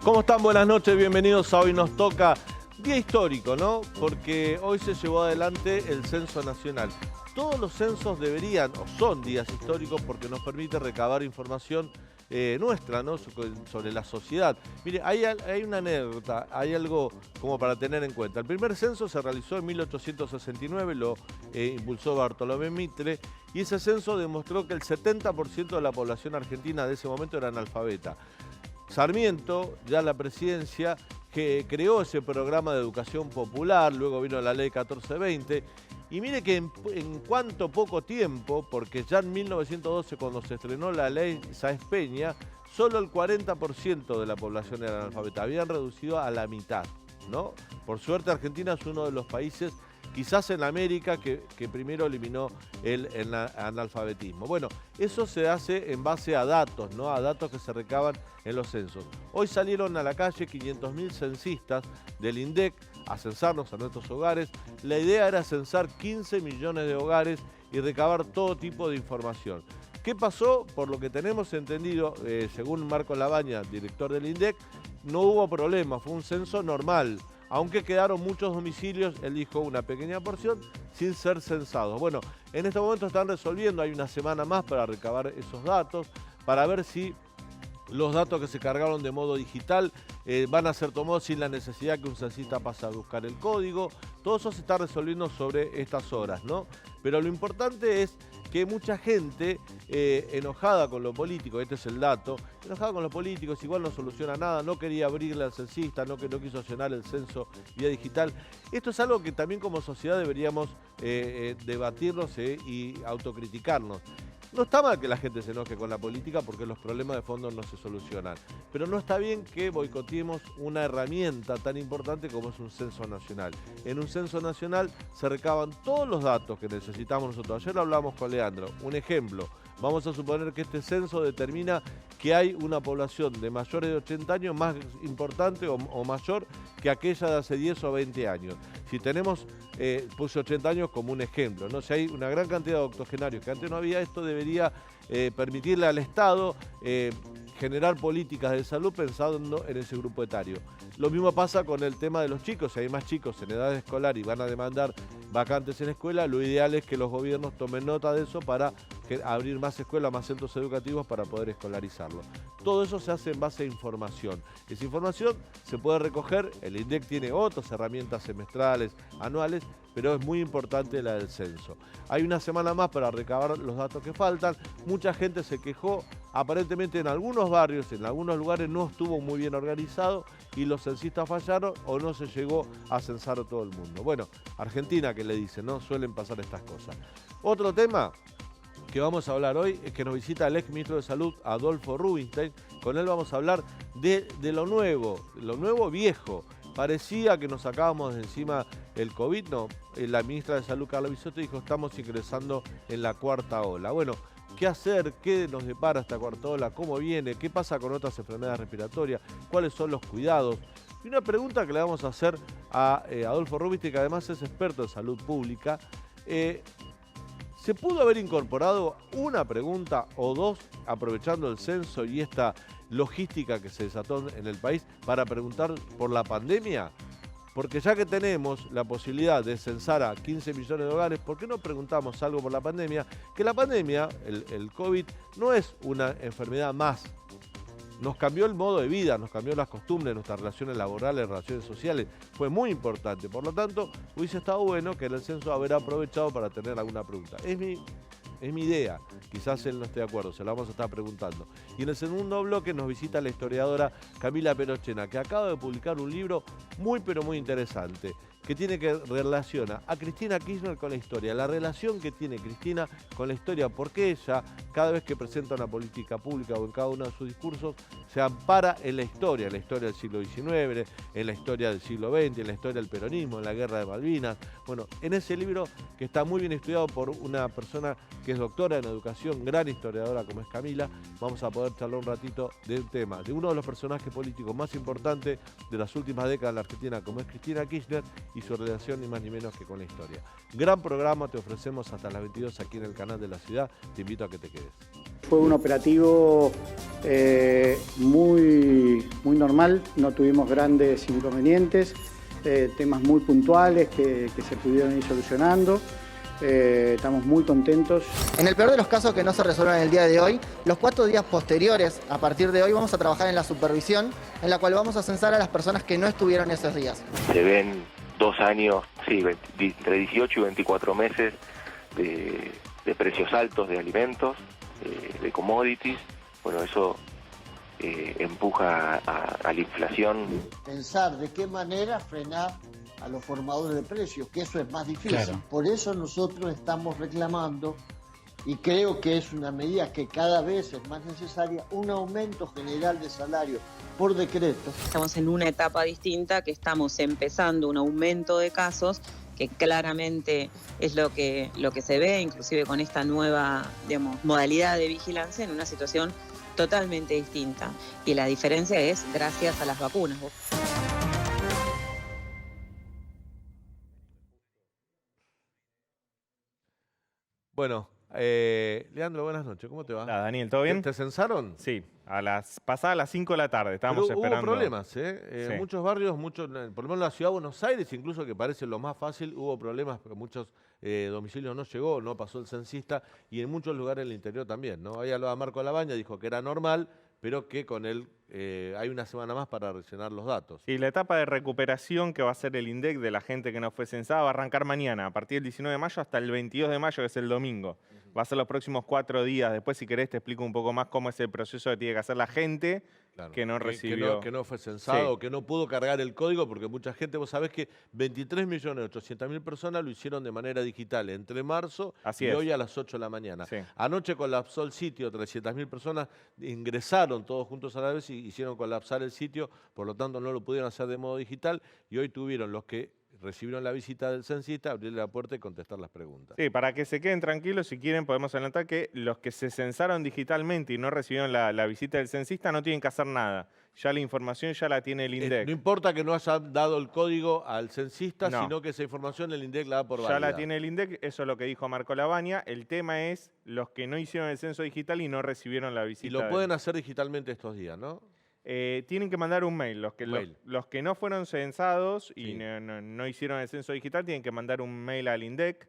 ¿Cómo están? Buenas noches, bienvenidos a Hoy Nos Toca. Día histórico, ¿no? Porque hoy se llevó adelante el Censo Nacional. Todos los censos deberían, o son días históricos, porque nos permite recabar información nuestra, ¿no? Sobre la sociedad. Mire, hay una anécdota, hay algo como para tener en cuenta. El primer censo se realizó en 1869, lo impulsó Bartolomé Mitre, y ese censo demostró que el 70% de la población argentina de ese momento era analfabeta. Sarmiento, ya la presidencia, que creó ese programa de educación popular, luego vino la ley 1420, y mire que en cuanto poco tiempo, porque ya en 1912 cuando se estrenó la ley Sáenz Peña, solo el 40% de la población era analfabeta, habían reducido a la mitad, ¿no? Por suerte Argentina es uno de los países, quizás en América, que primero eliminó el analfabetismo. Bueno, eso se hace en base a datos, ¿no? A datos que se recaban en los censos. Hoy salieron a la calle 500.000 censistas del INDEC a censarnos a nuestros hogares. La idea era censar 15 millones de hogares y recabar todo tipo de información. ¿Qué pasó? Por lo que tenemos entendido, según Marco Labaña, director del INDEC, no hubo problema, fue un censo normal. Aunque quedaron muchos domicilios, él dijo una pequeña porción, sin ser censados. Bueno, en este momento están resolviendo, hay una semana más para recabar esos datos, para ver si los datos que se cargaron de modo digital van a ser tomados sin la necesidad que un censista pase a buscar el código. Todo eso se está resolviendo sobre estas horas, ¿no? Pero lo importante es que mucha gente enojada con lo político, este es el dato, enojada con los políticos, igual no soluciona nada, no quería abrirle al censista, no quiso llenar el censo vía digital. Esto es algo que también como sociedad deberíamos debatirnos y autocriticarnos. No está mal que la gente se enoje con la política porque los problemas de fondo no se solucionan, pero no está bien que boicoteemos una herramienta tan importante como es un censo nacional. En un censo nacional se recaban todos los datos que necesitamos nosotros. Ayer lo hablamos con Leandro. Un ejemplo, vamos a suponer que este censo determina que hay una población de mayores de 80 años más importante o mayor que aquella de hace 10 o 20 años. Si tenemos, puse 80 años como un ejemplo, ¿no? Si hay una gran cantidad de octogenarios que antes no había, esto debería permitirle al Estado generar políticas de salud pensando en ese grupo etario. Lo mismo pasa con el tema de los chicos. Si hay más chicos en edad escolar y van a demandar vacantes en escuela, lo ideal es que los gobiernos tomen nota de eso para abrir más escuelas, más centros educativos para poder escolarizarlo. Todo eso se hace en base a información. Esa información se puede recoger, el INDEC tiene otras herramientas semestrales, anuales, pero es muy importante la del censo. Hay una semana más para recabar los datos que faltan. Mucha gente se quejó, aparentemente en algunos barrios, en algunos lugares no estuvo muy bien organizado y los censistas fallaron o no se llegó a censar a todo el mundo. Bueno, Argentina que le dicen, ¿no? Suelen pasar estas cosas. Otro tema que vamos a hablar hoy es que nos visita el ex ministro de Salud, Adolfo Rubinstein. Con él vamos a hablar de lo nuevo viejo. Parecía que nos sacábamos de encima el COVID, no. La ministra de Salud, Carla Bisotti, dijo estamos ingresando en la cuarta ola. Bueno, ¿qué hacer? ¿Qué nos depara esta cuarta ola? ¿Cómo viene? ¿Qué pasa con otras enfermedades respiratorias? ¿Cuáles son los cuidados? Y una pregunta que le vamos a hacer a Adolfo Rubinstein, que además es experto en salud pública. ¿Se pudo haber incorporado una pregunta o dos aprovechando el censo y esta logística que se desató en el país para preguntar por la pandemia? Porque ya que tenemos la posibilidad de censar a 15 millones de hogares, ¿por qué no preguntamos algo por la pandemia? Que la pandemia, el COVID, no es una enfermedad más. Nos cambió el modo de vida, nos cambió las costumbres, nuestras relaciones laborales, relaciones sociales. Fue muy importante. Por lo tanto, hubiese estado bueno que en el censo haber aprovechado para tener alguna pregunta. Es mi idea. Quizás él no esté de acuerdo, se lo vamos a estar preguntando. Y en el segundo bloque nos visita la historiadora Camila Perochena, que acaba de publicar un libro muy pero muy interesante, que tiene que relaciona a Cristina Kirchner con la historia, la relación que tiene Cristina con la historia, porque ella, cada vez que presenta una política pública o en cada uno de sus discursos, se ampara en la historia del siglo XIX, en la historia del siglo XX, en la historia del peronismo, en la guerra de Malvinas. Bueno, en ese libro, que está muy bien estudiado por una persona que es doctora en educación, gran historiadora como es Camila, vamos a poder charlar un ratito del tema, de uno de los personajes políticos más importantes de las últimas décadas en la Argentina, como es Cristina Kirchner, y su relación ni más ni menos que con la historia. Gran programa, te ofrecemos hasta las 22 aquí en el canal de la ciudad. Te invito a que te quedes. Fue un operativo muy normal, no tuvimos grandes inconvenientes, temas muy puntuales que se pudieron ir solucionando. Estamos muy contentos. En el peor de los casos que no se resuelvan el día de hoy, los 4 días posteriores, a partir de hoy, vamos a trabajar en la supervisión, en la cual vamos a censar a las personas que no estuvieron esos días. Se ven 2 años, sí, entre 18 y 24 meses de precios altos de alimentos, de commodities. Bueno, eso empuja a la inflación. Pensar de qué manera frenar a los formadores de precios, que eso es más difícil. Claro. Por eso nosotros estamos reclamando, y creo que es una medida que cada vez es más necesaria, un aumento general de salario por decreto. Estamos en una etapa distinta, que estamos empezando un aumento de casos, que claramente es lo que se ve, inclusive con esta nueva, modalidad de vigilancia, en una situación totalmente distinta. Y la diferencia es gracias a las vacunas. Bueno, Leandro, buenas noches. ¿Cómo te va? Hola, Daniel, ¿todo bien? ¿Te censaron? Sí, pasadas las 5 de la tarde, estábamos esperando. Hubo problemas, ¿eh? Sí. En muchos barrios, por lo menos en la ciudad de Buenos Aires, incluso que parece lo más fácil, hubo problemas porque muchos domicilios no llegó, no pasó el censista, y en muchos lugares del interior también, ¿no? Ahí hablaba Marco Labaña, dijo que era normal, pero que con él hay una semana más para rellenar los datos. Y la etapa de recuperación que va a ser el INDEC de la gente que no fue censada va a arrancar mañana, a partir del 19 de mayo hasta el 22 de mayo, que es el domingo. Va a ser los próximos 4 días. Después, si querés, te explico un poco más cómo es el proceso que tiene que hacer la gente que no recibió. Que no fue censado, sí, que no pudo cargar el código, porque mucha gente, vos sabés que 23.800.000 personas lo hicieron de manera digital entre marzo y hoy a las 8 de la mañana. Sí. Anoche colapsó el sitio, 300.000 personas ingresaron todos juntos a la vez y hicieron colapsar el sitio, por lo tanto no lo pudieron hacer de modo digital, y hoy tuvieron los que recibieron la visita del censista, abrirle la puerta y contestar las preguntas. Sí, para que se queden tranquilos, si quieren podemos adelantar que los que se censaron digitalmente y no recibieron la visita del censista no tienen que hacer nada. Ya la información ya la tiene el INDEC. No importa que no hayan dado el código al censista, no, sino que esa información el INDEC la da por válida. Ya la tiene el INDEC, eso es lo que dijo Marco Labaña. El tema es los que no hicieron el censo digital y no recibieron la visita. Y lo pueden hacer digitalmente estos días, ¿no? Tienen que mandar un mail. Los que no fueron censados y sí, no hicieron el censo digital tienen que mandar un mail al INDEC.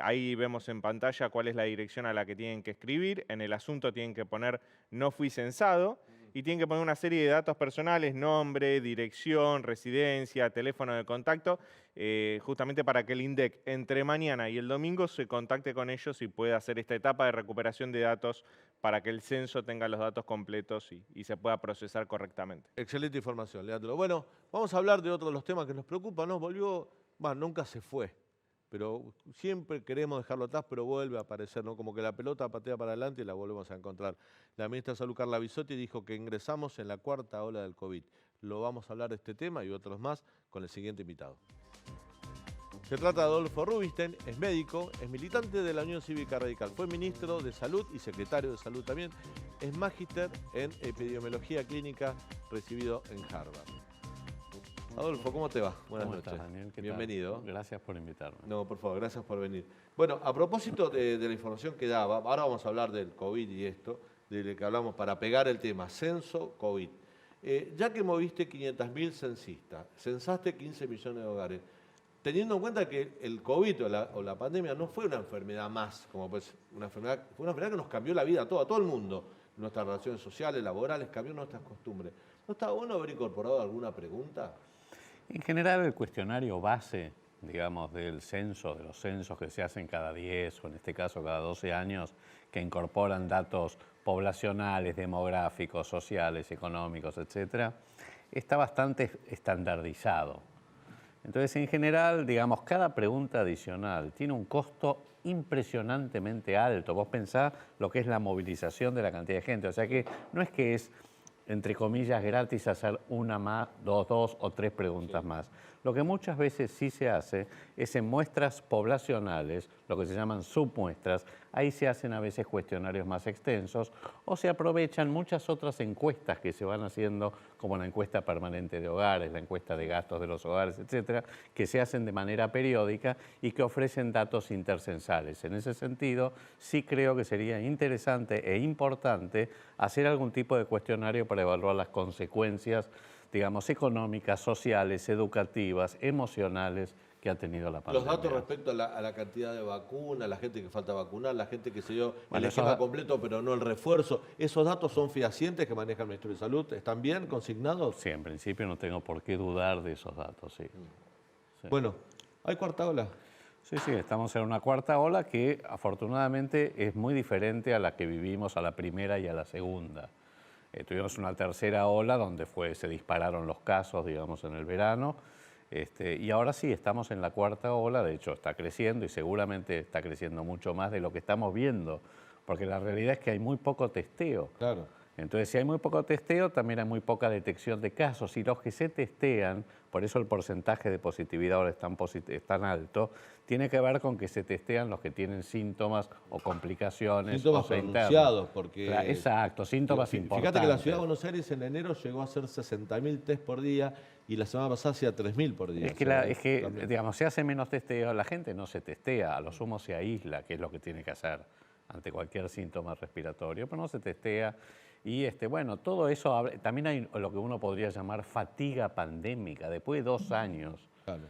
Ahí vemos en pantalla cuál es la dirección a la que tienen que escribir. En el asunto tienen que poner no fui censado y tienen que poner una serie de datos personales, nombre, dirección, residencia, teléfono de contacto, justamente para que el INDEC entre mañana y el domingo se contacte con ellos y pueda hacer esta etapa de recuperación de datos para que el censo tenga los datos completos y se pueda procesar correctamente. Excelente información, Leandro. Bueno, vamos a hablar de otro de los temas que nos preocupan, ¿no? Volvió, nunca se fue, pero siempre queremos dejarlo atrás, pero vuelve a aparecer, ¿no? Como que la pelota patea para adelante y la volvemos a encontrar. La ministra de Salud, Carla Bisotti, dijo que ingresamos en la 4ª ola del COVID. Lo vamos a hablar de este tema y otros más con el siguiente invitado. Se trata de Adolfo Rubinstein, es médico, es militante de la Unión Cívica Radical, fue ministro de Salud y secretario de Salud también, es magíster en epidemiología clínica, recibido en Harvard. Adolfo, ¿cómo te va? Buenas noches. ¿Cómo estás, Daniel? Bienvenido. Gracias por invitarme. No, por favor, gracias por venir. Bueno, a propósito de la información que daba, ahora vamos a hablar del COVID y esto, de lo que hablamos para pegar el tema, censo COVID. Ya que moviste 500.000 censistas, censaste 15 millones de hogares, teniendo en cuenta que el COVID o la pandemia no fue una enfermedad más, como pues fue una enfermedad que nos cambió la vida a todo el mundo, nuestras relaciones sociales, laborales, cambió nuestras costumbres. ¿No está bueno haber incorporado alguna pregunta? En general, el cuestionario base, digamos, del censo, de los censos que se hacen cada 10 o en este caso cada 12 años, que incorporan datos poblacionales, demográficos, sociales, económicos, etcétera, está bastante estandarizado. Entonces, en general, digamos, cada pregunta adicional tiene un costo impresionantemente alto. Vos pensás lo que es la movilización de la cantidad de gente. O sea que no es que es, entre comillas, gratis hacer una más, dos o tres preguntas más. Lo que muchas veces sí se hace es en muestras poblacionales, lo que se llaman submuestras, ahí se hacen a veces cuestionarios más extensos o se aprovechan muchas otras encuestas que se van haciendo como la encuesta permanente de hogares, la encuesta de gastos de los hogares, etcétera, que se hacen de manera periódica y que ofrecen datos intercensales. En ese sentido, sí creo que sería interesante e importante hacer algún tipo de cuestionario para evaluar las consecuencias, digamos, económicas, sociales, educativas, emocionales que ha tenido la pandemia. Los datos respecto a la cantidad de vacunas, la gente que falta vacunar, la gente que se dio Bueno, el esquema completo pero no el refuerzo, ¿esos datos son fehacientes que maneja el Ministerio de Salud? ¿Están bien consignados? Sí, en principio no tengo por qué dudar de esos datos, sí. Sí. Bueno, ¿hay cuarta ola? Sí, estamos en una cuarta ola que afortunadamente es muy diferente a la que vivimos a la primera y a la segunda. Tuvimos una tercera ola donde se dispararon los casos, digamos, en el verano. Y ahora sí, estamos en la cuarta ola, de hecho está creciendo y seguramente está creciendo mucho más de lo que estamos viendo, porque la realidad es que hay muy poco testeo. Claro. Entonces, si hay muy poco testeo, también hay muy poca detección de casos. Y los que se testean, por eso el porcentaje de positividad ahora es tan alto, tiene que ver con que se testean los que tienen síntomas o complicaciones. Síntomas pronunciados, porque... Claro, exacto, síntomas importantes. Fíjate que la Ciudad de Buenos Aires en enero llegó a hacer 60.000 test por día y la semana pasada hacía 3.000 por día. Es que digamos, se hace menos testeo, la gente no se testea, a lo sumo se aísla, que es lo que tiene que hacer ante cualquier síntoma respiratorio, pero no se testea. Y bueno, todo eso, también hay lo que uno podría llamar fatiga pandémica, después de 2 años. Claro.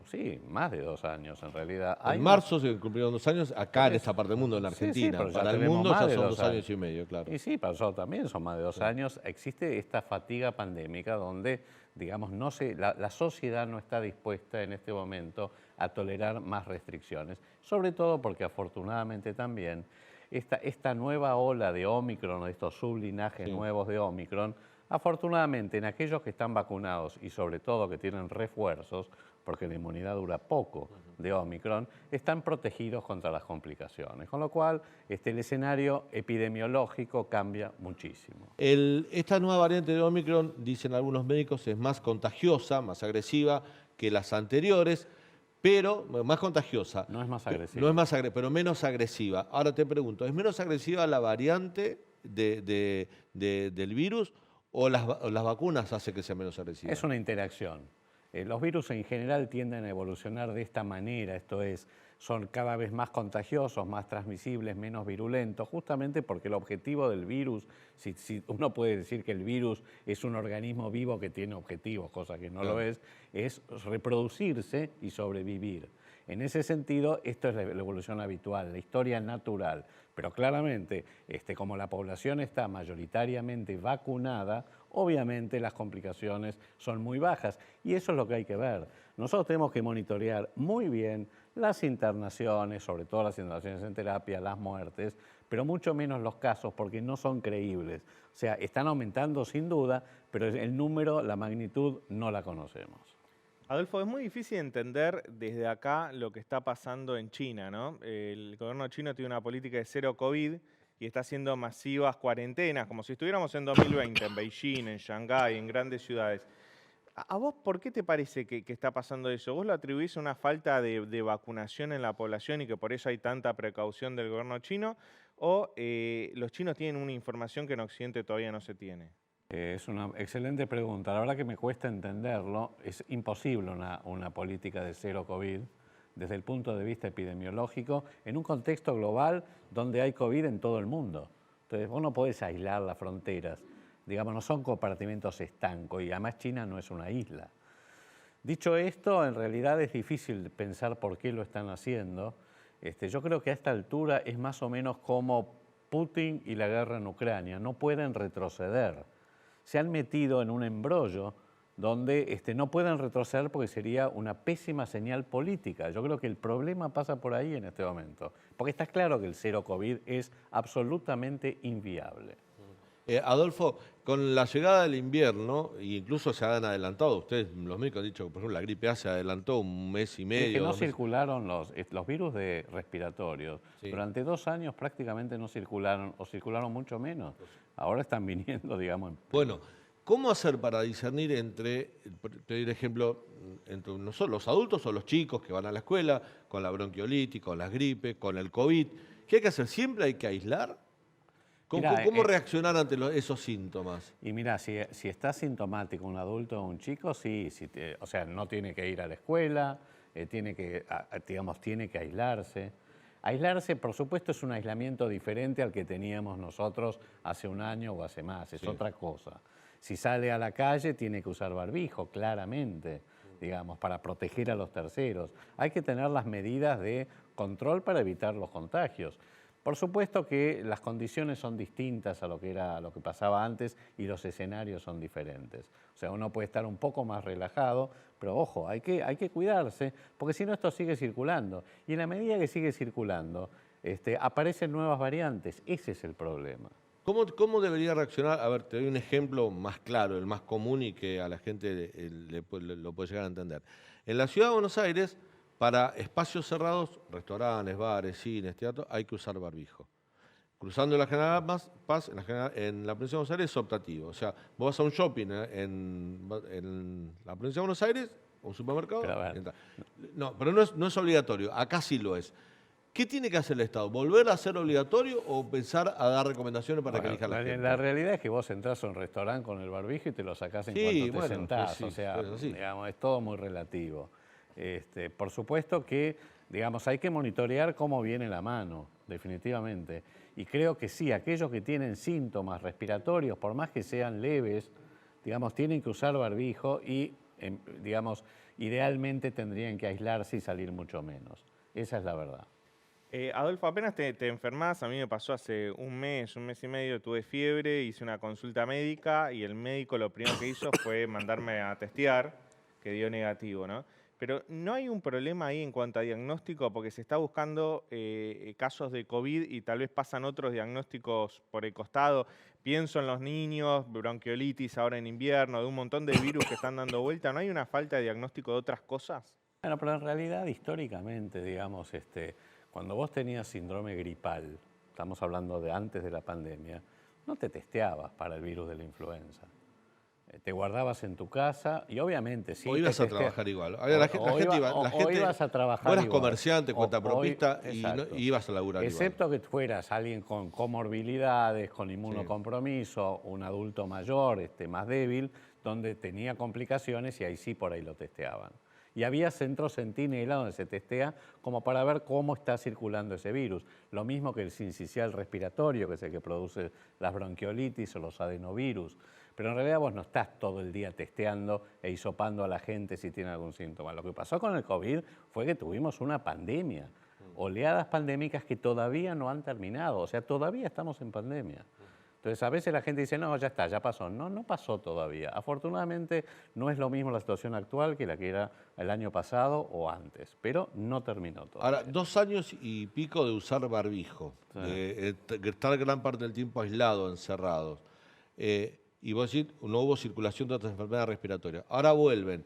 Sí, más de 2 años en realidad. En marzo se cumplieron 2 años, acá en esta parte del mundo, en Argentina. Sí, para el mundo ya son 2 años y medio, claro. Y sí, para nosotros también son más de 2 años. Existe esta fatiga pandémica donde, digamos, la sociedad no está dispuesta en este momento a tolerar más restricciones, sobre todo porque afortunadamente también esta nueva ola de Omicron, de estos sublinajes nuevos de Omicron, afortunadamente en aquellos que están vacunados y sobre todo que tienen refuerzos, porque la inmunidad dura poco de Omicron, están protegidos contra las complicaciones, con lo cual el escenario epidemiológico cambia muchísimo. Esta nueva variante de Omicron, dicen algunos médicos, es más contagiosa, más agresiva que las anteriores, pero más contagiosa. No es más agresiva. No es más agresiva, pero menos agresiva. Ahora te pregunto, ¿es menos agresiva la variante del virus o las vacunas hacen que sea menos agresiva? Es una interacción. Los virus en general tienden a evolucionar de esta manera, esto es, son cada vez más contagiosos, más transmisibles, menos virulentos, justamente porque el objetivo del virus, si uno puede decir que el virus es un organismo vivo que tiene objetivos, cosa que no lo es reproducirse y sobrevivir. En ese sentido, esto es la evolución habitual, la historia natural. Pero claramente, como la población está mayoritariamente vacunada, obviamente las complicaciones son muy bajas. Y eso es lo que hay que ver. Nosotros tenemos que monitorear muy bien las internaciones, sobre todo las internaciones en terapia, las muertes, pero mucho menos los casos porque no son creíbles. O sea, están aumentando sin duda, pero el número, la magnitud, no la conocemos. Adolfo, es muy difícil entender desde acá lo que está pasando en China, ¿no? El gobierno chino tiene una política de cero COVID y está haciendo masivas cuarentenas, como si estuviéramos en 2020, en Beijing, en Shanghái, en grandes ciudades. ¿A vos por qué te parece que está pasando eso? ¿Vos lo atribuís a una falta de vacunación en la población y que por eso hay tanta precaución del gobierno chino? ¿O los chinos tienen una información que en Occidente todavía no se tiene? Es una excelente pregunta. La verdad que me cuesta entenderlo. Es imposible una política de cero COVID desde el punto de vista epidemiológico en un contexto global donde hay COVID en todo el mundo. Entonces, vos no podés aislar las fronteras. Digamos, no son compartimentos estancos y además China no es una isla. Dicho esto, en realidad es difícil pensar por qué lo están haciendo. Yo creo que a esta altura es más o menos como Putin y la guerra en Ucrania. No pueden retroceder. Se han metido en un embrollo donde no pueden retroceder porque sería una pésima señal política. Yo creo que el problema pasa por ahí en este momento, porque está claro que el cero COVID es absolutamente inviable. Adolfo, con la llegada del invierno, incluso se han adelantado, ustedes, los médicos, han dicho que por ejemplo la gripe A se adelantó 1 mes y medio. Es que no circularon los virus respiratorios. Sí. Durante 2 años prácticamente no circularon, o circularon mucho menos. Ahora están viniendo, digamos. Bueno, ¿cómo hacer para discernir entre, te doy un ejemplo, entre nosotros, los adultos o los chicos que van a la escuela, con la bronquiolitis, con las gripes, con el COVID? ¿Qué hay que hacer? ¿Siempre hay que aislar? ¿Cómo reaccionar ante esos síntomas? Y mira, si está sintomático un adulto o un chico, sí, o sea, no tiene que ir a la escuela, tiene que aislarse. Aislarse, por supuesto, es un aislamiento diferente al que teníamos nosotros hace un año o hace más, es otra cosa. Si sale a la calle, tiene que usar barbijo, claramente, digamos, para proteger a los terceros. Hay que tener las medidas de control para evitar los contagios. Por supuesto que las condiciones son distintas a lo que pasaba antes y los escenarios son diferentes. O sea, uno puede estar un poco más relajado, pero ojo, hay que cuidarse, porque si no esto sigue circulando. Y en la medida que sigue circulando, aparecen nuevas variantes. Ese es el problema. ¿Cómo debería reaccionar? A ver, te doy un ejemplo más claro, el más común y que a la gente lo puede llegar a entender. En la ciudad de Buenos Aires, para espacios cerrados, restaurantes, bares, cines, teatros, hay que usar barbijo. Cruzando la General Paz, en la provincia de Buenos Aires es optativo. O sea, vos vas a un shopping en la provincia de Buenos Aires, o un supermercado. Pero no es obligatorio. Acá sí lo es. ¿Qué tiene que hacer el Estado? ¿Volver a ser obligatorio o pensar a dar recomendaciones para que elija la gente? La realidad es que vos entras a un restaurante con el barbijo y te lo sacás en cuanto te sentás. O sea, digamos, es todo muy relativo. Por supuesto que, digamos, hay que monitorear cómo viene la mano, definitivamente. Y creo que sí, aquellos que tienen síntomas respiratorios, por más que sean leves, digamos, tienen que usar barbijo y, digamos, idealmente tendrían que aislarse y salir mucho menos. Esa es la verdad. Adolfo, apenas te enfermás, a mí me pasó hace un mes y medio, tuve fiebre, hice una consulta médica y el médico lo primero que hizo fue mandarme a testear, que dio negativo, ¿no? Pero no hay un problema ahí en cuanto a diagnóstico, porque se está buscando casos de COVID y tal vez pasan otros diagnósticos por el costado. Pienso en los niños, bronquiolitis ahora en invierno, de un montón de virus que están dando vuelta. ¿No hay una falta de diagnóstico de otras cosas? Bueno, pero en realidad, históricamente, digamos, cuando vos tenías síndrome gripal, estamos hablando de antes de la pandemia, no te testeabas para el virus de la influenza. Te guardabas en tu casa y obviamente sí. O ibas a trabajar igual. La gente ibas a trabajar vos eras igual. comerciante, cuentapropista y ibas a laburar Excepto igual. que fueras alguien con comorbilidades, con inmunocompromiso, un adulto mayor, más débil, donde tenía complicaciones y ahí sí por ahí lo testeaban. Y había centros centinela donde se testea como para ver cómo está circulando ese virus. Lo mismo que el sincicial respiratorio, que es el que produce las bronquiolitis o los adenovirus. Pero en realidad vos no estás todo el día testeando e hisopando a la gente si tiene algún síntoma. Lo que pasó con el COVID fue que tuvimos una pandemia, oleadas pandémicas que todavía no han terminado, o sea, todavía estamos en pandemia. Entonces, a veces la gente dice, no, ya está, ya pasó. No, no pasó todavía. Afortunadamente, no es lo mismo la situación actual que la que era el año pasado o antes, pero no terminó todavía. Ahora, 2 años y pico de usar barbijo, de estar gran parte del tiempo aislado, encerrados. Y vos decís, no hubo circulación de otras enfermedades respiratorias. Ahora vuelven.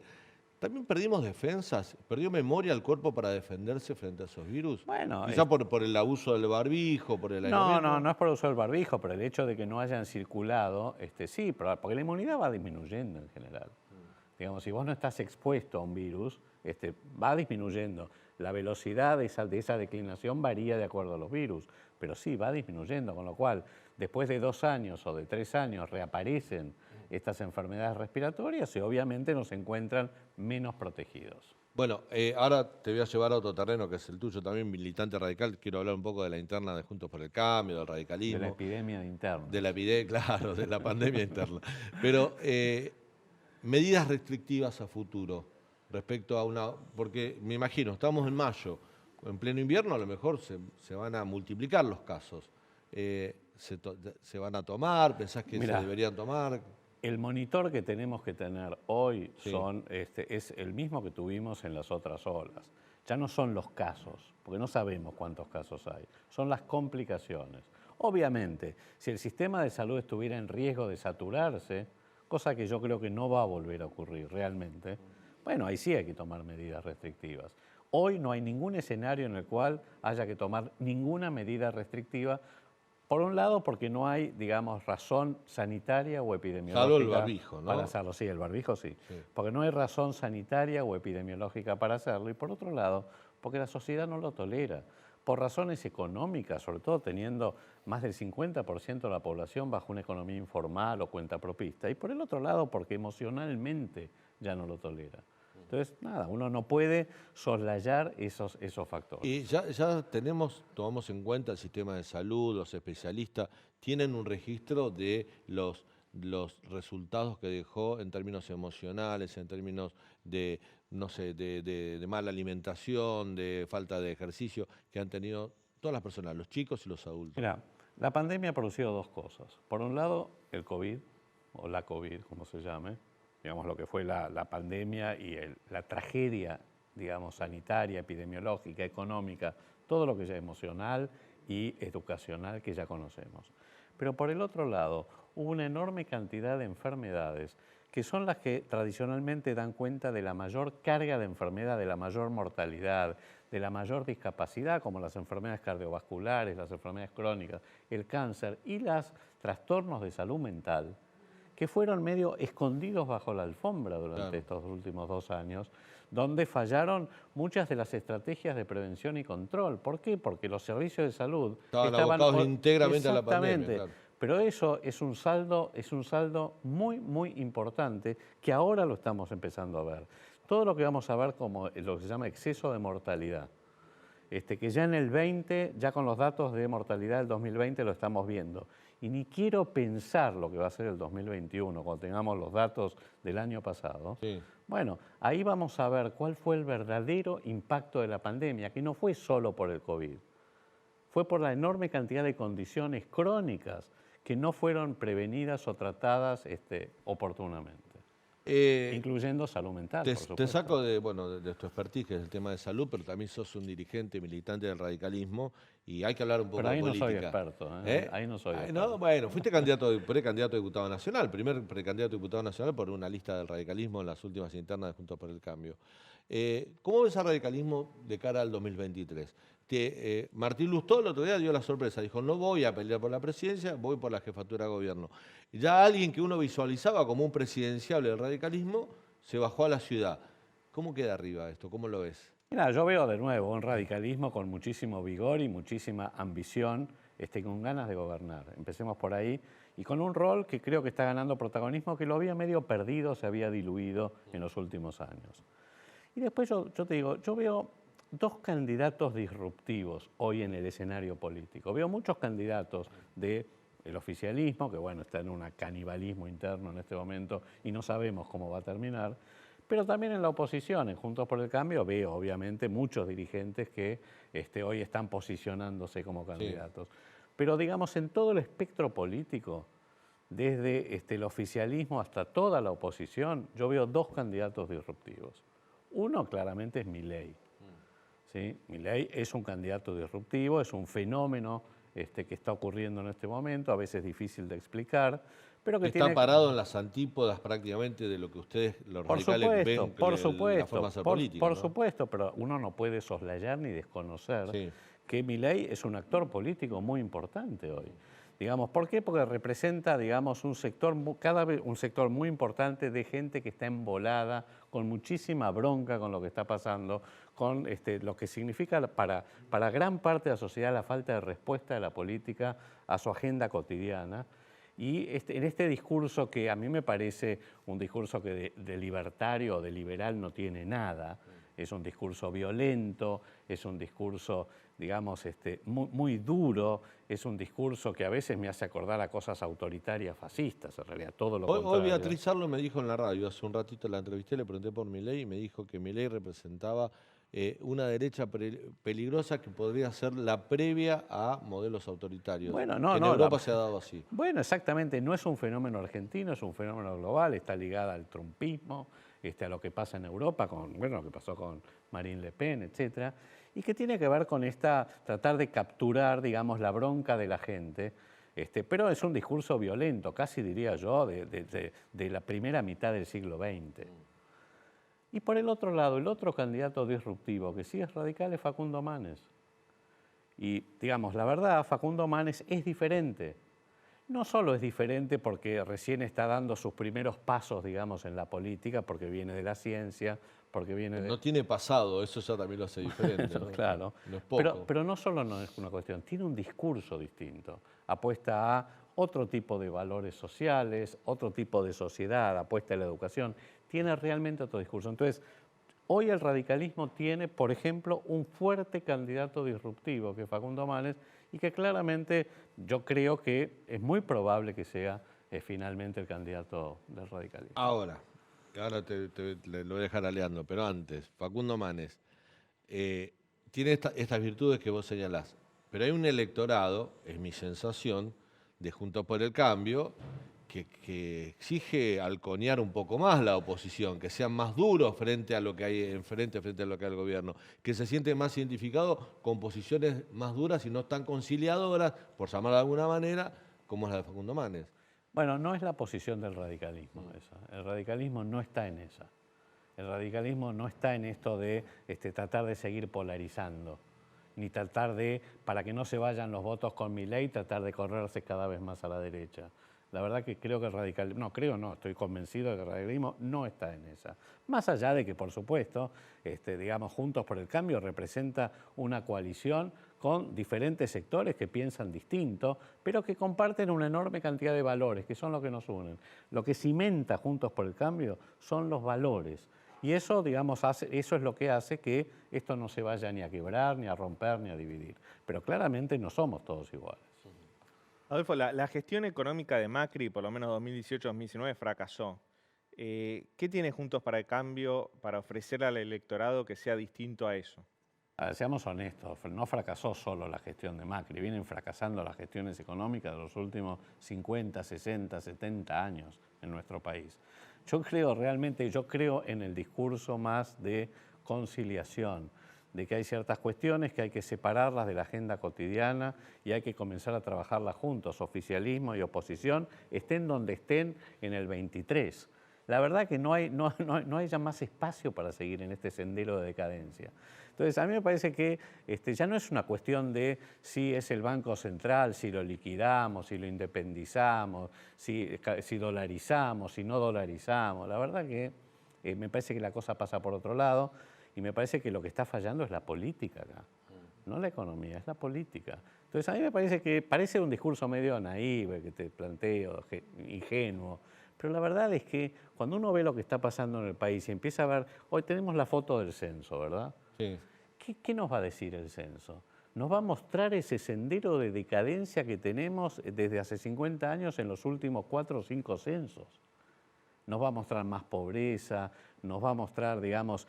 ¿También perdimos defensas? ¿Perdió memoria el cuerpo para defenderse frente a esos virus? Bueno, quizá por el abuso del barbijo, por el aislamiento. No es por el uso del barbijo, pero el hecho de que no hayan circulado, sí, porque la inmunidad va disminuyendo en general. Digamos, si vos no estás expuesto a un virus, va disminuyendo. La velocidad de esa declinación varía de acuerdo a los virus, pero sí, va disminuyendo, con lo cual, después de 2 años o de 3 años reaparecen estas enfermedades respiratorias y obviamente nos encuentran menos protegidos. Bueno, ahora te voy a llevar a otro terreno que es el tuyo también, militante radical. Quiero hablar un poco de la interna de Juntos por el Cambio, del radicalismo. De la epidemia interna. De la epidemia, claro, de la pandemia interna. Pero medidas restrictivas a futuro respecto a porque me imagino, estamos en mayo, en pleno invierno a lo mejor se van a multiplicar los casos. ¿Se van a tomar? ¿Pensás que se deberían tomar? El monitor que tenemos que tener hoy es el mismo que tuvimos en las otras olas. Ya no son los casos, porque no sabemos cuántos casos hay, son las complicaciones. Obviamente, si el sistema de salud estuviera en riesgo de saturarse, cosa que yo creo que no va a volver a ocurrir realmente, bueno, ahí sí hay que tomar medidas restrictivas. Hoy no hay ningún escenario en el cual haya que tomar ninguna medida restrictiva. Por un lado, porque no hay, digamos, razón sanitaria o epidemiológica. Salvo el barbijo, ¿no? Para hacerlo. Sí, el barbijo sí. Porque no hay razón sanitaria o epidemiológica para hacerlo. Y por otro lado, porque la sociedad no lo tolera. por razones económicas, sobre todo teniendo más del 50% de la población bajo una economía informal o cuentapropista, y por el otro lado porque emocionalmente ya no lo tolera. Entonces, nada, uno no puede soslayar esos factores. Y ya tomamos en cuenta el sistema de salud, los especialistas, tienen un registro de los resultados que dejó en términos emocionales, en términos de, no sé, de mala alimentación, de falta de ejercicio, que han tenido todas las personas, los chicos y los adultos. Mira, la pandemia ha producido dos cosas. Por un lado, el COVID, o la COVID, como se llame, digamos lo que fue la pandemia y la tragedia, digamos, sanitaria, epidemiológica, económica, todo lo que ya es emocional y educacional que ya conocemos. Pero por el otro lado, hubo una enorme cantidad de enfermedades que son las que tradicionalmente dan cuenta de la mayor carga de enfermedad, de la mayor mortalidad, de la mayor discapacidad, como las enfermedades cardiovasculares, las enfermedades crónicas, el cáncer y los trastornos de salud mental, que fueron medio escondidos bajo la alfombra durante estos últimos 2 años, donde fallaron muchas de las estrategias de prevención y control. ¿Por qué? Porque los servicios de salud estaban abocados íntegramente a la pandemia. Claro. Pero eso es un saldo muy, muy importante que ahora lo estamos empezando a ver. Todo lo que vamos a ver como lo que se llama exceso de mortalidad, que ya en el 20, ya con los datos de mortalidad del 2020 lo estamos viendo. Y ni quiero pensar lo que va a ser el 2021, cuando tengamos los datos del año pasado. Sí. Bueno, ahí vamos a ver cuál fue el verdadero impacto de la pandemia, que no fue solo por el COVID, fue por la enorme cantidad de condiciones crónicas que no fueron prevenidas o tratadas oportunamente. Incluyendo salud mental, por supuesto. Te saco de tu expertise, que es el tema de salud, pero también sos un dirigente militante del radicalismo y hay que hablar un poco de política. Pero ahí no soy experto, ahí no soy experto. No, bueno, fuiste precandidato a diputado nacional, primer precandidato a diputado nacional por una lista del radicalismo en las últimas internas de Juntos por el Cambio. ¿Cómo ves al radicalismo de cara al 2023? Martín Lustó el otro día dio la sorpresa, dijo, no voy a pelear por la presidencia, voy por la jefatura de gobierno. Ya alguien que uno visualizaba como un presidenciable del radicalismo se bajó a la ciudad. ¿Cómo queda arriba esto? ¿Cómo lo ves? Mira, yo veo de nuevo un radicalismo con muchísimo vigor y muchísima ambición, con ganas de gobernar. Empecemos por ahí y con un rol que creo que está ganando protagonismo, que lo había medio perdido, se había diluido en los últimos años. Y después yo te digo, yo veo 2 candidatos disruptivos hoy en el escenario político. Veo muchos candidatos del oficialismo, que bueno, está en un canibalismo interno en este momento y no sabemos cómo va a terminar, pero también en la oposición, en Juntos por el Cambio, veo obviamente muchos dirigentes que hoy están posicionándose como candidatos. Sí. Pero digamos, en todo el espectro político, desde el oficialismo hasta toda la oposición, yo veo 2 candidatos disruptivos. Uno claramente es Milei. ¿Sí? Milei es un candidato disruptivo, es un fenómeno que está ocurriendo en este momento, a veces difícil de explicar, pero que está parado en las antípodas prácticamente de lo que ustedes, los radicales, ven la forma de hacer política. Por supuesto, pero uno no puede soslayar ni desconocer que Milei es un actor político muy importante hoy. Digamos, ¿por qué? Porque representa, digamos, un sector muy importante de gente que está embolada, con muchísima bronca con lo que está pasando, con lo que significa para gran parte de la sociedad la falta de respuesta de la política a su agenda cotidiana. Y en este discurso que a mí me parece un discurso que de libertario o de liberal no tiene nada, es un discurso violento, es un discurso, digamos, muy duro, es un discurso que a veces me hace acordar a cosas autoritarias, fascistas, en realidad, todo lo contrario. Hoy Beatriz Arlo me dijo en la radio, hace un ratito la entrevisté, le pregunté por Milei y me dijo que Milei representaba una derecha peligrosa que podría ser la previa a modelos autoritarios. Bueno, en Europa se ha dado así. Bueno, exactamente, no es un fenómeno argentino, es un fenómeno global, está ligada al trumpismo, a lo que pasa en Europa, lo que pasó con Marine Le Pen, etcétera, y que tiene que ver con tratar de capturar, digamos, la bronca de la gente, pero es un discurso violento, casi diría yo, de la primera mitad del siglo XX. Y por el otro lado, el otro candidato disruptivo que sí es radical es Facundo Manes. Y, digamos, la verdad, Facundo Manes es diferente. No solo es diferente porque recién está dando sus primeros pasos, digamos, en la política, porque viene de la ciencia, porque viene de... No tiene pasado, eso ya también lo hace diferente, ¿no? Claro, No es poco. pero no solo no es una cuestión, tiene un discurso distinto, apuesta a otro tipo de valores sociales, otro tipo de sociedad, apuesta a la educación, tiene realmente otro discurso. Entonces, hoy el radicalismo tiene, por ejemplo, un fuerte candidato disruptivo, que es Facundo Manes, y que claramente yo creo que es muy probable que sea finalmente el candidato del radicalismo. Ahora lo voy a dejar aleando, pero antes, Facundo Manes tiene estas virtudes que vos señalás, pero hay un electorado, es mi sensación, de Juntos por el Cambio, que exige halconear un poco más la oposición, que sean más duros frente a lo que hay frente a lo que hay el gobierno, que se siente más identificado con posiciones más duras y no tan conciliadoras, por llamarlo de alguna manera, como es la de Facundo Manes. Bueno, no es la posición del radicalismo esa. El radicalismo no está en esa. El radicalismo no está en esto de tratar de seguir polarizando, ni tratar de, para que no se vayan los votos con Milei, tratar de correrse cada vez más a la derecha. La verdad que creo que el radicalismo, estoy convencido de que el radicalismo no está en esa. Más allá de que, por supuesto, digamos, Juntos por el Cambio representa una coalición con diferentes sectores que piensan distinto, pero que comparten una enorme cantidad de valores, que son los que nos unen. Lo que cimenta Juntos por el Cambio son los valores. Y eso, digamos, eso es lo que hace que esto no se vaya ni a quebrar, ni a romper, ni a dividir. Pero claramente no somos todos iguales. Adolfo, la gestión económica de Macri, por lo menos 2018-2019, fracasó. ¿Qué tiene Juntos para el Cambio para ofrecerle al electorado que sea distinto a eso? Seamos honestos, no fracasó solo la gestión de Macri, vienen fracasando las gestiones económicas de los últimos 50, 60, 70 años en nuestro país. Yo creo en el discurso más de conciliación, de que hay ciertas cuestiones que hay que separarlas de la agenda cotidiana y hay que comenzar a trabajarlas juntos, oficialismo y oposición, estén donde estén en el 23. La verdad que no hay ya más espacio para seguir en este sendero de decadencia. Entonces, a mí me parece que ya no es una cuestión de si es el Banco Central, si lo liquidamos, si lo independizamos, si dolarizamos, si no dolarizamos. La verdad que me parece que la cosa pasa por otro lado. Y me parece que lo que está fallando es la política acá, no la economía, es la política. Entonces a mí me parece que parece un discurso medio naíve que te planteo, ingenuo, pero la verdad es que cuando uno ve lo que está pasando en el país y empieza a ver, hoy tenemos la foto del censo, ¿verdad? Sí. ¿Qué nos va a decir el censo? Nos va a mostrar ese sendero de decadencia que tenemos desde hace 50 años en los últimos 4 o 5 censos. Nos va a mostrar más pobreza, nos va a mostrar, digamos,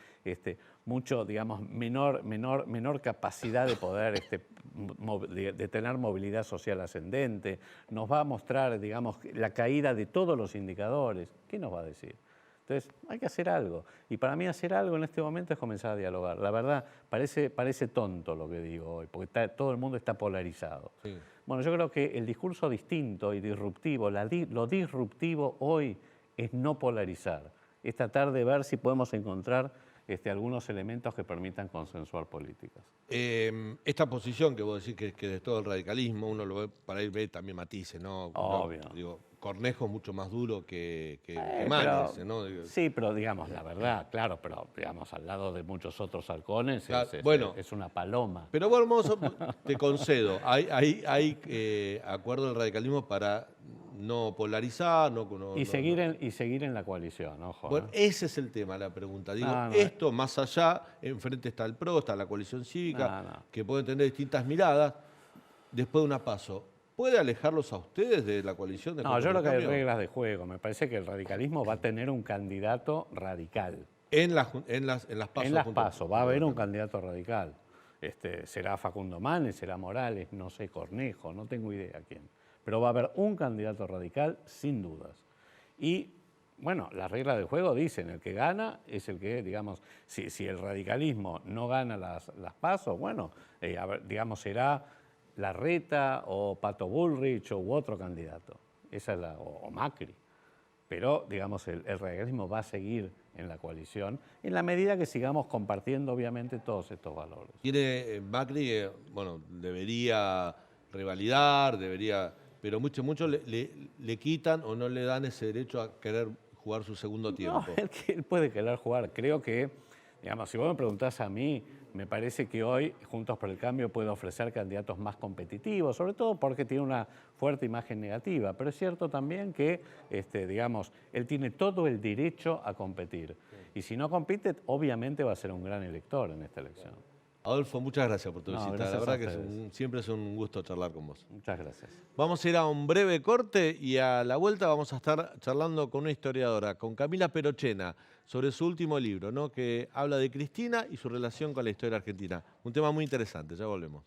mucho, digamos, menor capacidad de poder de tener movilidad social ascendente, nos va a mostrar, digamos, la caída de todos los indicadores. ¿Qué nos va a decir? Entonces, hay que hacer algo. Y para mí hacer algo en este momento es comenzar a dialogar. La verdad, parece tonto lo que digo hoy, porque todo el mundo está polarizado. Sí. Bueno, yo creo que el discurso distinto y disruptivo, lo disruptivo hoy es no polarizar, es tratar de ver si podemos encontrar algunos elementos que permitan consensuar políticas. Esta posición que vos decís que de todo el radicalismo, uno lo ve, para ahí ve también matices, ¿no? Obvio. Digo, Cornejo es mucho más duro que Manes, ¿no? Sí, pero digamos, la verdad, claro, pero digamos, al lado de muchos otros halcones es una paloma. Pero bueno, te concedo, hay acuerdo del radicalismo para no polarizar, seguir en la coalición, ojo. Bueno, ese es el tema, la pregunta. Digo, esto más allá, enfrente está el PRO, está la coalición cívica, que pueden tener distintas miradas, después de una PASO. ¿Puede alejarlos a ustedes de la coalición? No, yo creo que hay reglas de juego. Me parece que el radicalismo va a tener un candidato radical. En las PASO. En las PASO va a haber un candidato radical. Será Facundo Manes, será Morales, no sé, Cornejo, no tengo idea quién. Pero va a haber un candidato radical, sin dudas. Y, bueno, las reglas del juego dicen, el que gana es el que, digamos, si el radicalismo no gana las PASO, bueno, digamos, será Larreta o Pato Bullrich u otro candidato. Esa es o Macri. Pero, digamos, el radicalismo va a seguir en la coalición en la medida que sigamos compartiendo, obviamente, todos estos valores. Macri, debería revalidar, pero muchos le quitan o no le dan ese derecho a querer jugar su segundo tiempo. No, él puede querer jugar. Creo que, digamos, si vos me preguntás a mí, me parece que hoy Juntos por el Cambio puede ofrecer candidatos más competitivos, sobre todo porque tiene una fuerte imagen negativa. Pero es cierto también que, digamos, él tiene todo el derecho a competir. Y si no compite, obviamente va a ser un gran elector en esta elección. Adolfo, muchas gracias por tu visita. La verdad que siempre es un gusto charlar con vos. Muchas gracias. Vamos a ir a un breve corte y a la vuelta vamos a estar charlando con una historiadora, con Camila Perochena, sobre su último libro, ¿no? Que habla de Cristina y su relación con la historia argentina. Un tema muy interesante, ya volvemos.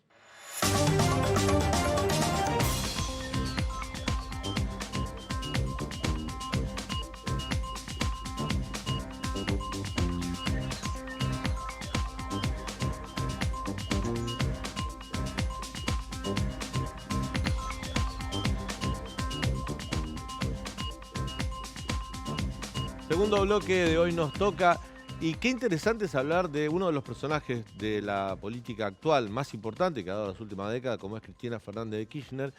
Segundo bloque de Hoy Nos Toca, y qué interesante es hablar de uno de los personajes de la política actual más importante que ha dado las últimas décadas, como es Cristina Fernández de Kirchner,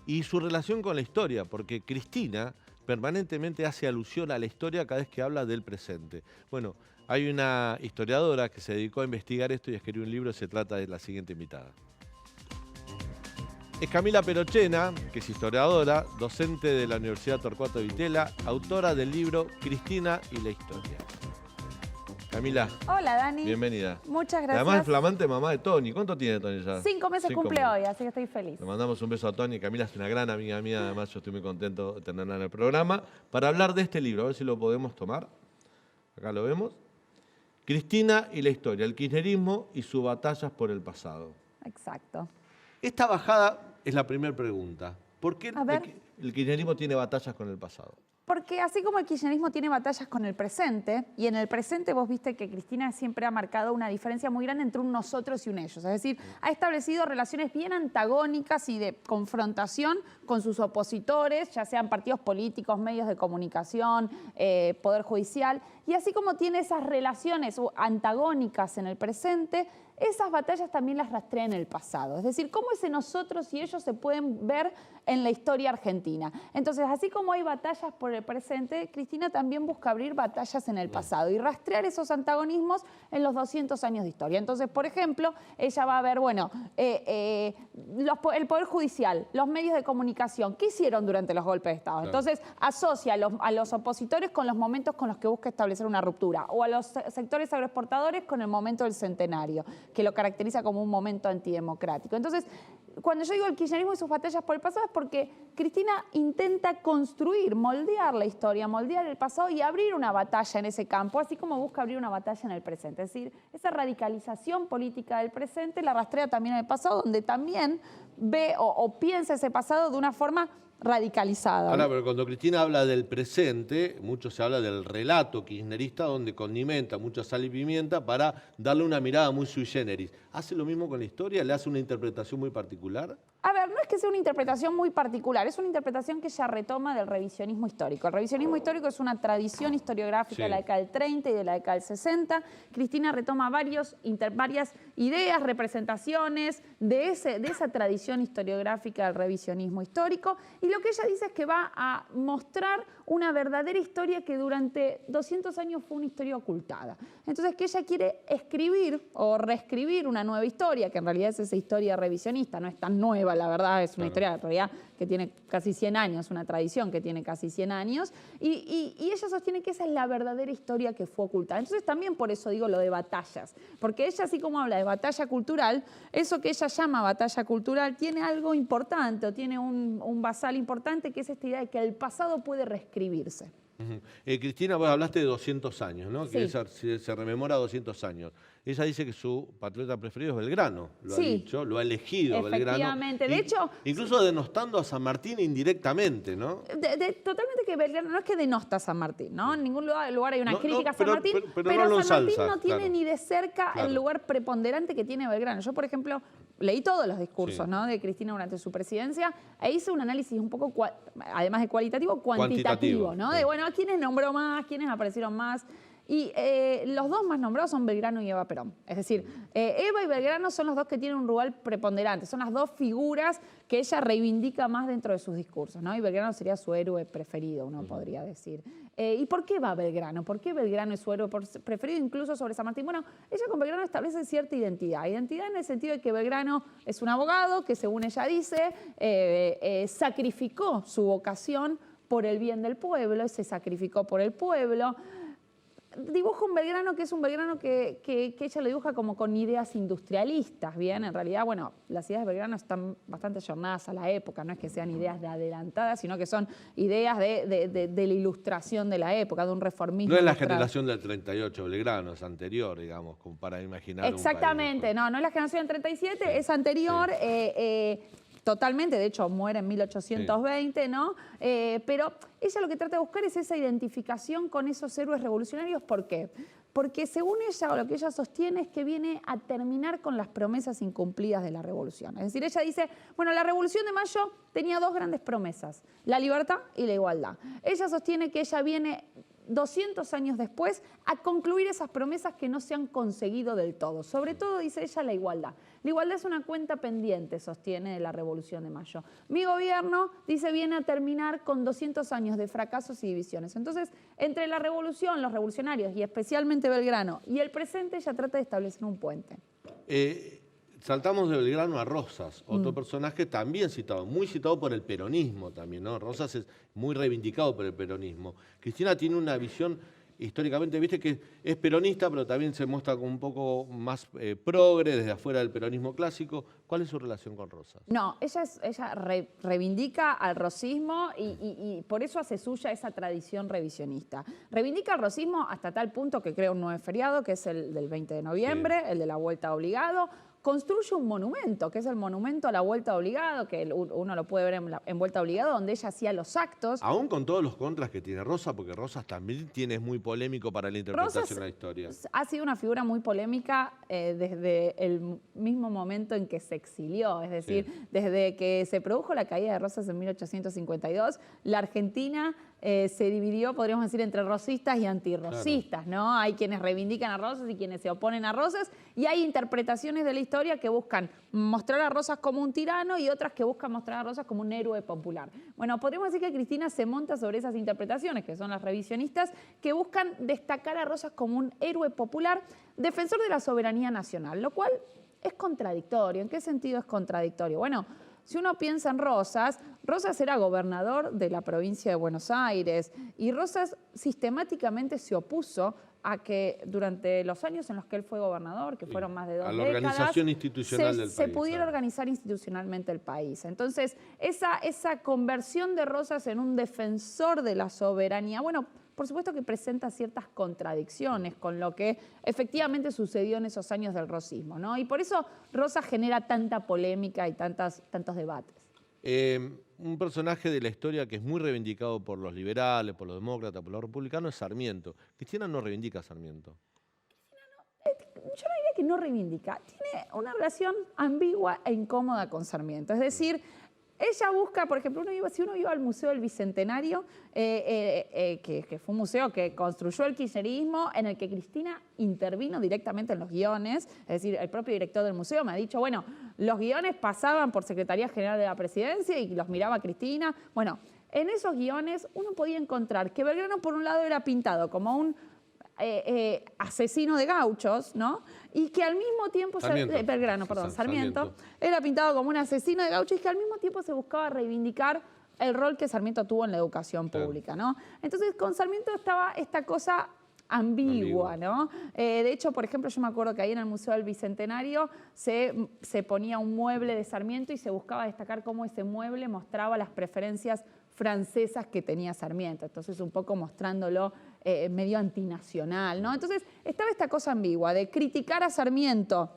y su relación con la historia, porque Cristina permanentemente hace alusión a la historia cada vez que habla del presente. Bueno, hay una historiadora que se dedicó a investigar esto y escribió un libro, se trata de la siguiente invitada. Es Camila Perochena, que es historiadora, docente de la Universidad Torcuato Di Tella, autora del libro Cristina y la historia. Camila. Hola, Dani. Bienvenida. Muchas gracias. Además es flamante mamá de Tony. ¿Cuánto tiene Tony ya? 5 meses cumple hoy, así que estoy feliz. Le mandamos un beso a Tony. Camila es una gran amiga mía, además yo estoy muy contento de tenerla en el programa para hablar de este libro. A ver si lo podemos tomar. Acá lo vemos. Cristina y la historia, el kirchnerismo y sus batallas por el pasado. Exacto. Esta bajada es la primera pregunta. ¿Por qué el kirchnerismo tiene batallas con el pasado? Porque así como el kirchnerismo tiene batallas con el presente, y en el presente vos viste que Cristina siempre ha marcado una diferencia muy grande entre un nosotros y un ellos. Es decir, ha establecido relaciones bien antagónicas y de confrontación con sus opositores, ya sean partidos políticos, medios de comunicación, poder judicial. Y así como tiene esas relaciones antagónicas en el presente, esas batallas también las rastrea en el pasado. Es decir, cómo ese nosotros y ellos se pueden ver en la historia argentina. Entonces, así como hay batallas por el presente, Cristina también busca abrir batallas en el pasado y rastrear esos antagonismos en los 200 años de historia. Entonces, por ejemplo, ella va a ver, bueno, el Poder Judicial, los medios de comunicación, ¿qué hicieron durante los golpes de Estado? Claro. Entonces, asocia a los opositores con los momentos con los que busca establecer una ruptura, o a los sectores agroexportadores con el momento del centenario, que lo caracteriza como un momento antidemocrático. Entonces, cuando yo digo el kirchnerismo y sus batallas por el pasado es porque Cristina intenta construir, moldear la historia, moldear el pasado y abrir una batalla en ese campo, así como busca abrir una batalla en el presente. Es decir, esa radicalización política del presente la rastrea también en el pasado, donde también ve o piensa ese pasado de una forma radicalizada. Ahora, pero cuando Cristina habla del presente, mucho se habla del relato kirchnerista donde condimenta mucha sal y pimienta para darle una mirada muy sui generis. ¿Hace lo mismo con la historia? ¿Le hace una interpretación muy particular? A ver, no es que sea una interpretación muy particular, es una interpretación que ella retoma del revisionismo histórico. El revisionismo histórico es una tradición historiográfica de la década del 30 y de la década del 60. Cristina retoma varias ideas, representaciones de esa tradición historiográfica del revisionismo histórico, y lo que ella dice es que va a mostrar una verdadera historia que durante 200 años fue una historia ocultada. Entonces, que ella quiere escribir o reescribir una nueva historia, que en realidad es esa historia revisionista, no es tan nueva, la verdad, es una historia en realidad que tiene casi 100 años, una tradición que tiene casi 100 años, y ella sostiene que esa es la verdadera historia que fue ocultada. Entonces también por eso digo lo de batallas, porque ella así como habla de batalla cultural, eso que ella llama batalla cultural tiene algo importante o tiene un basal importante, que es esta idea de que el pasado puede reescribirse. Cristina, vos hablaste de 200 años, ¿no? Sí. Que se rememora 200 años. Ella dice que su patriota preferido es Belgrano, lo ha dicho, lo ha elegido Belgrano. Efectivamente, de hecho... Incluso denostando a San Martín indirectamente, ¿no? Totalmente, que Belgrano no es que denosta a San Martín, ¿no? En ningún lugar hay una crítica a San Martín, pero San Martín no tiene ni de cerca el lugar preponderante que tiene Belgrano. Yo, por ejemplo, leí todos los discursos ¿no? de Cristina durante su presidencia e hice un análisis un poco, además de cualitativo, cuantitativo, ¿no? De, bueno, ¿a quiénes nombró más? ¿Quiénes aparecieron más? Y los dos más nombrados son Belgrano y Eva Perón. Es decir, Eva y Belgrano son los dos que tienen un rol preponderante, son las dos figuras que ella reivindica más dentro de sus discursos, ¿no? Y Belgrano sería su héroe preferido, uno podría decir. ¿Y por qué va Belgrano? ¿Por qué Belgrano es su héroe preferido incluso sobre San Martín? Bueno, ella con Belgrano establece cierta identidad. Identidad en el sentido de que Belgrano es un abogado que, según ella dice, sacrificó su vocación por el bien del pueblo, se sacrificó por el pueblo. Dibuja un Belgrano que es un Belgrano que ella lo dibuja como con ideas industrialistas, ¿bien? En realidad, bueno, las ideas de Belgrano están bastante ayornadas a la época, no es que sean ideas de adelantadas, sino que son ideas de la ilustración de la época, de un reformismo. No es la generación del 38, Belgrano, es anterior, digamos, como para imaginar exactamente, un país. No es la generación del 37, es anterior. Sí. Totalmente, de hecho muere en 1820, sí. ¿No? Pero ella lo que trata de buscar es esa identificación con esos héroes revolucionarios. ¿Por qué? Porque según ella, o lo que ella sostiene, es que viene a terminar con las promesas incumplidas de la revolución. Es decir, ella dice, bueno, la Revolución de Mayo tenía dos grandes promesas, la libertad y la igualdad. Ella sostiene que ella viene 200 años después a concluir esas promesas que no se han conseguido del todo. Sobre todo, dice ella, la igualdad. La igualdad es una cuenta pendiente, sostiene, de la Revolución de Mayo. Mi gobierno, dice, viene a terminar con 200 años de fracasos y divisiones. Entonces, entre la revolución, los revolucionarios, y especialmente Belgrano, y el presente, ella trata de establecer un puente. Saltamos de Belgrano a Rosas, otro personaje también citado, muy citado por el peronismo también, ¿no? Rosas es muy reivindicado por el peronismo. Cristina tiene una visión históricamente, viste que es peronista, pero también se muestra como un poco más progre desde afuera del peronismo clásico. ¿Cuál es su relación con Rosas? No, ella reivindica al rosismo y por eso hace suya esa tradición revisionista. Reivindica al rosismo hasta tal punto que crea un nuevo feriado, que es el del 20 de noviembre, sí. El de la Vuelta Obligado. Construye un monumento, que es el monumento a la Vuelta Obligado, que uno lo puede ver en Vuelta Obligado, donde ella hacía los actos. Aún con todos los contras que tiene Rosas, porque Rosas también es muy polémico para la interpretación Rosas de la historia. Ha sido una figura muy polémica desde el mismo momento en que se exilió, es decir, sí. Desde que se produjo la caída de Rosas en 1852, la Argentina se dividió, podríamos decir, entre rosistas y antirrosistas, claro. ¿No? Hay quienes reivindican a Rosas y quienes se oponen a Rosas, y hay interpretaciones de la historia que buscan mostrar a Rosas como un tirano y otras que buscan mostrar a Rosas como un héroe popular. Bueno, podríamos decir que Cristina se monta sobre esas interpretaciones, que son las revisionistas, que buscan destacar a Rosas como un héroe popular, defensor de la soberanía nacional, lo cual es contradictorio. ¿En qué sentido es contradictorio? Bueno, si uno piensa en Rosas, Rosas era gobernador de la provincia de Buenos Aires y Rosas sistemáticamente se opuso a que durante los años en los que él fue gobernador, que fueron más de 2 décadas, organización institucional del país, se pudiera organizar institucionalmente el país. Entonces, esa conversión de Rosas en un defensor de la soberanía, bueno, por supuesto que presenta ciertas contradicciones con lo que efectivamente sucedió en esos años del rosismo, ¿no? Y por eso Rosas genera tanta polémica y tantos debates. Un personaje de la historia que es muy reivindicado por los liberales, por los demócratas, por los republicanos, es Sarmiento. Cristina no reivindica a Sarmiento. Yo no diría que no reivindica. Tiene una relación ambigua e incómoda con Sarmiento. Es decir, ella busca, por ejemplo, si uno iba al Museo del Bicentenario, que fue un museo que construyó el kirchnerismo, en el que Cristina intervino directamente en los guiones, es decir, el propio director del museo me ha dicho, bueno, los guiones pasaban por Secretaría General de la Presidencia y los miraba Cristina. Bueno, en esos guiones uno podía encontrar que Belgrano, por un lado, era pintado como un asesino de gauchos, ¿no? Y que al mismo tiempo, Sarmiento, era pintado como un asesino de gauchos y que al mismo tiempo se buscaba reivindicar el rol que Sarmiento tuvo en la educación pública, ¿no? Entonces, con Sarmiento estaba esta cosa ambigua, ¿no? De hecho, por ejemplo, yo me acuerdo que ahí en el Museo del Bicentenario se ponía un mueble de Sarmiento y se buscaba destacar cómo ese mueble mostraba las preferencias francesas que tenía Sarmiento, entonces un poco mostrándolo medio antinacional, ¿no? Entonces estaba esta cosa ambigua de criticar a Sarmiento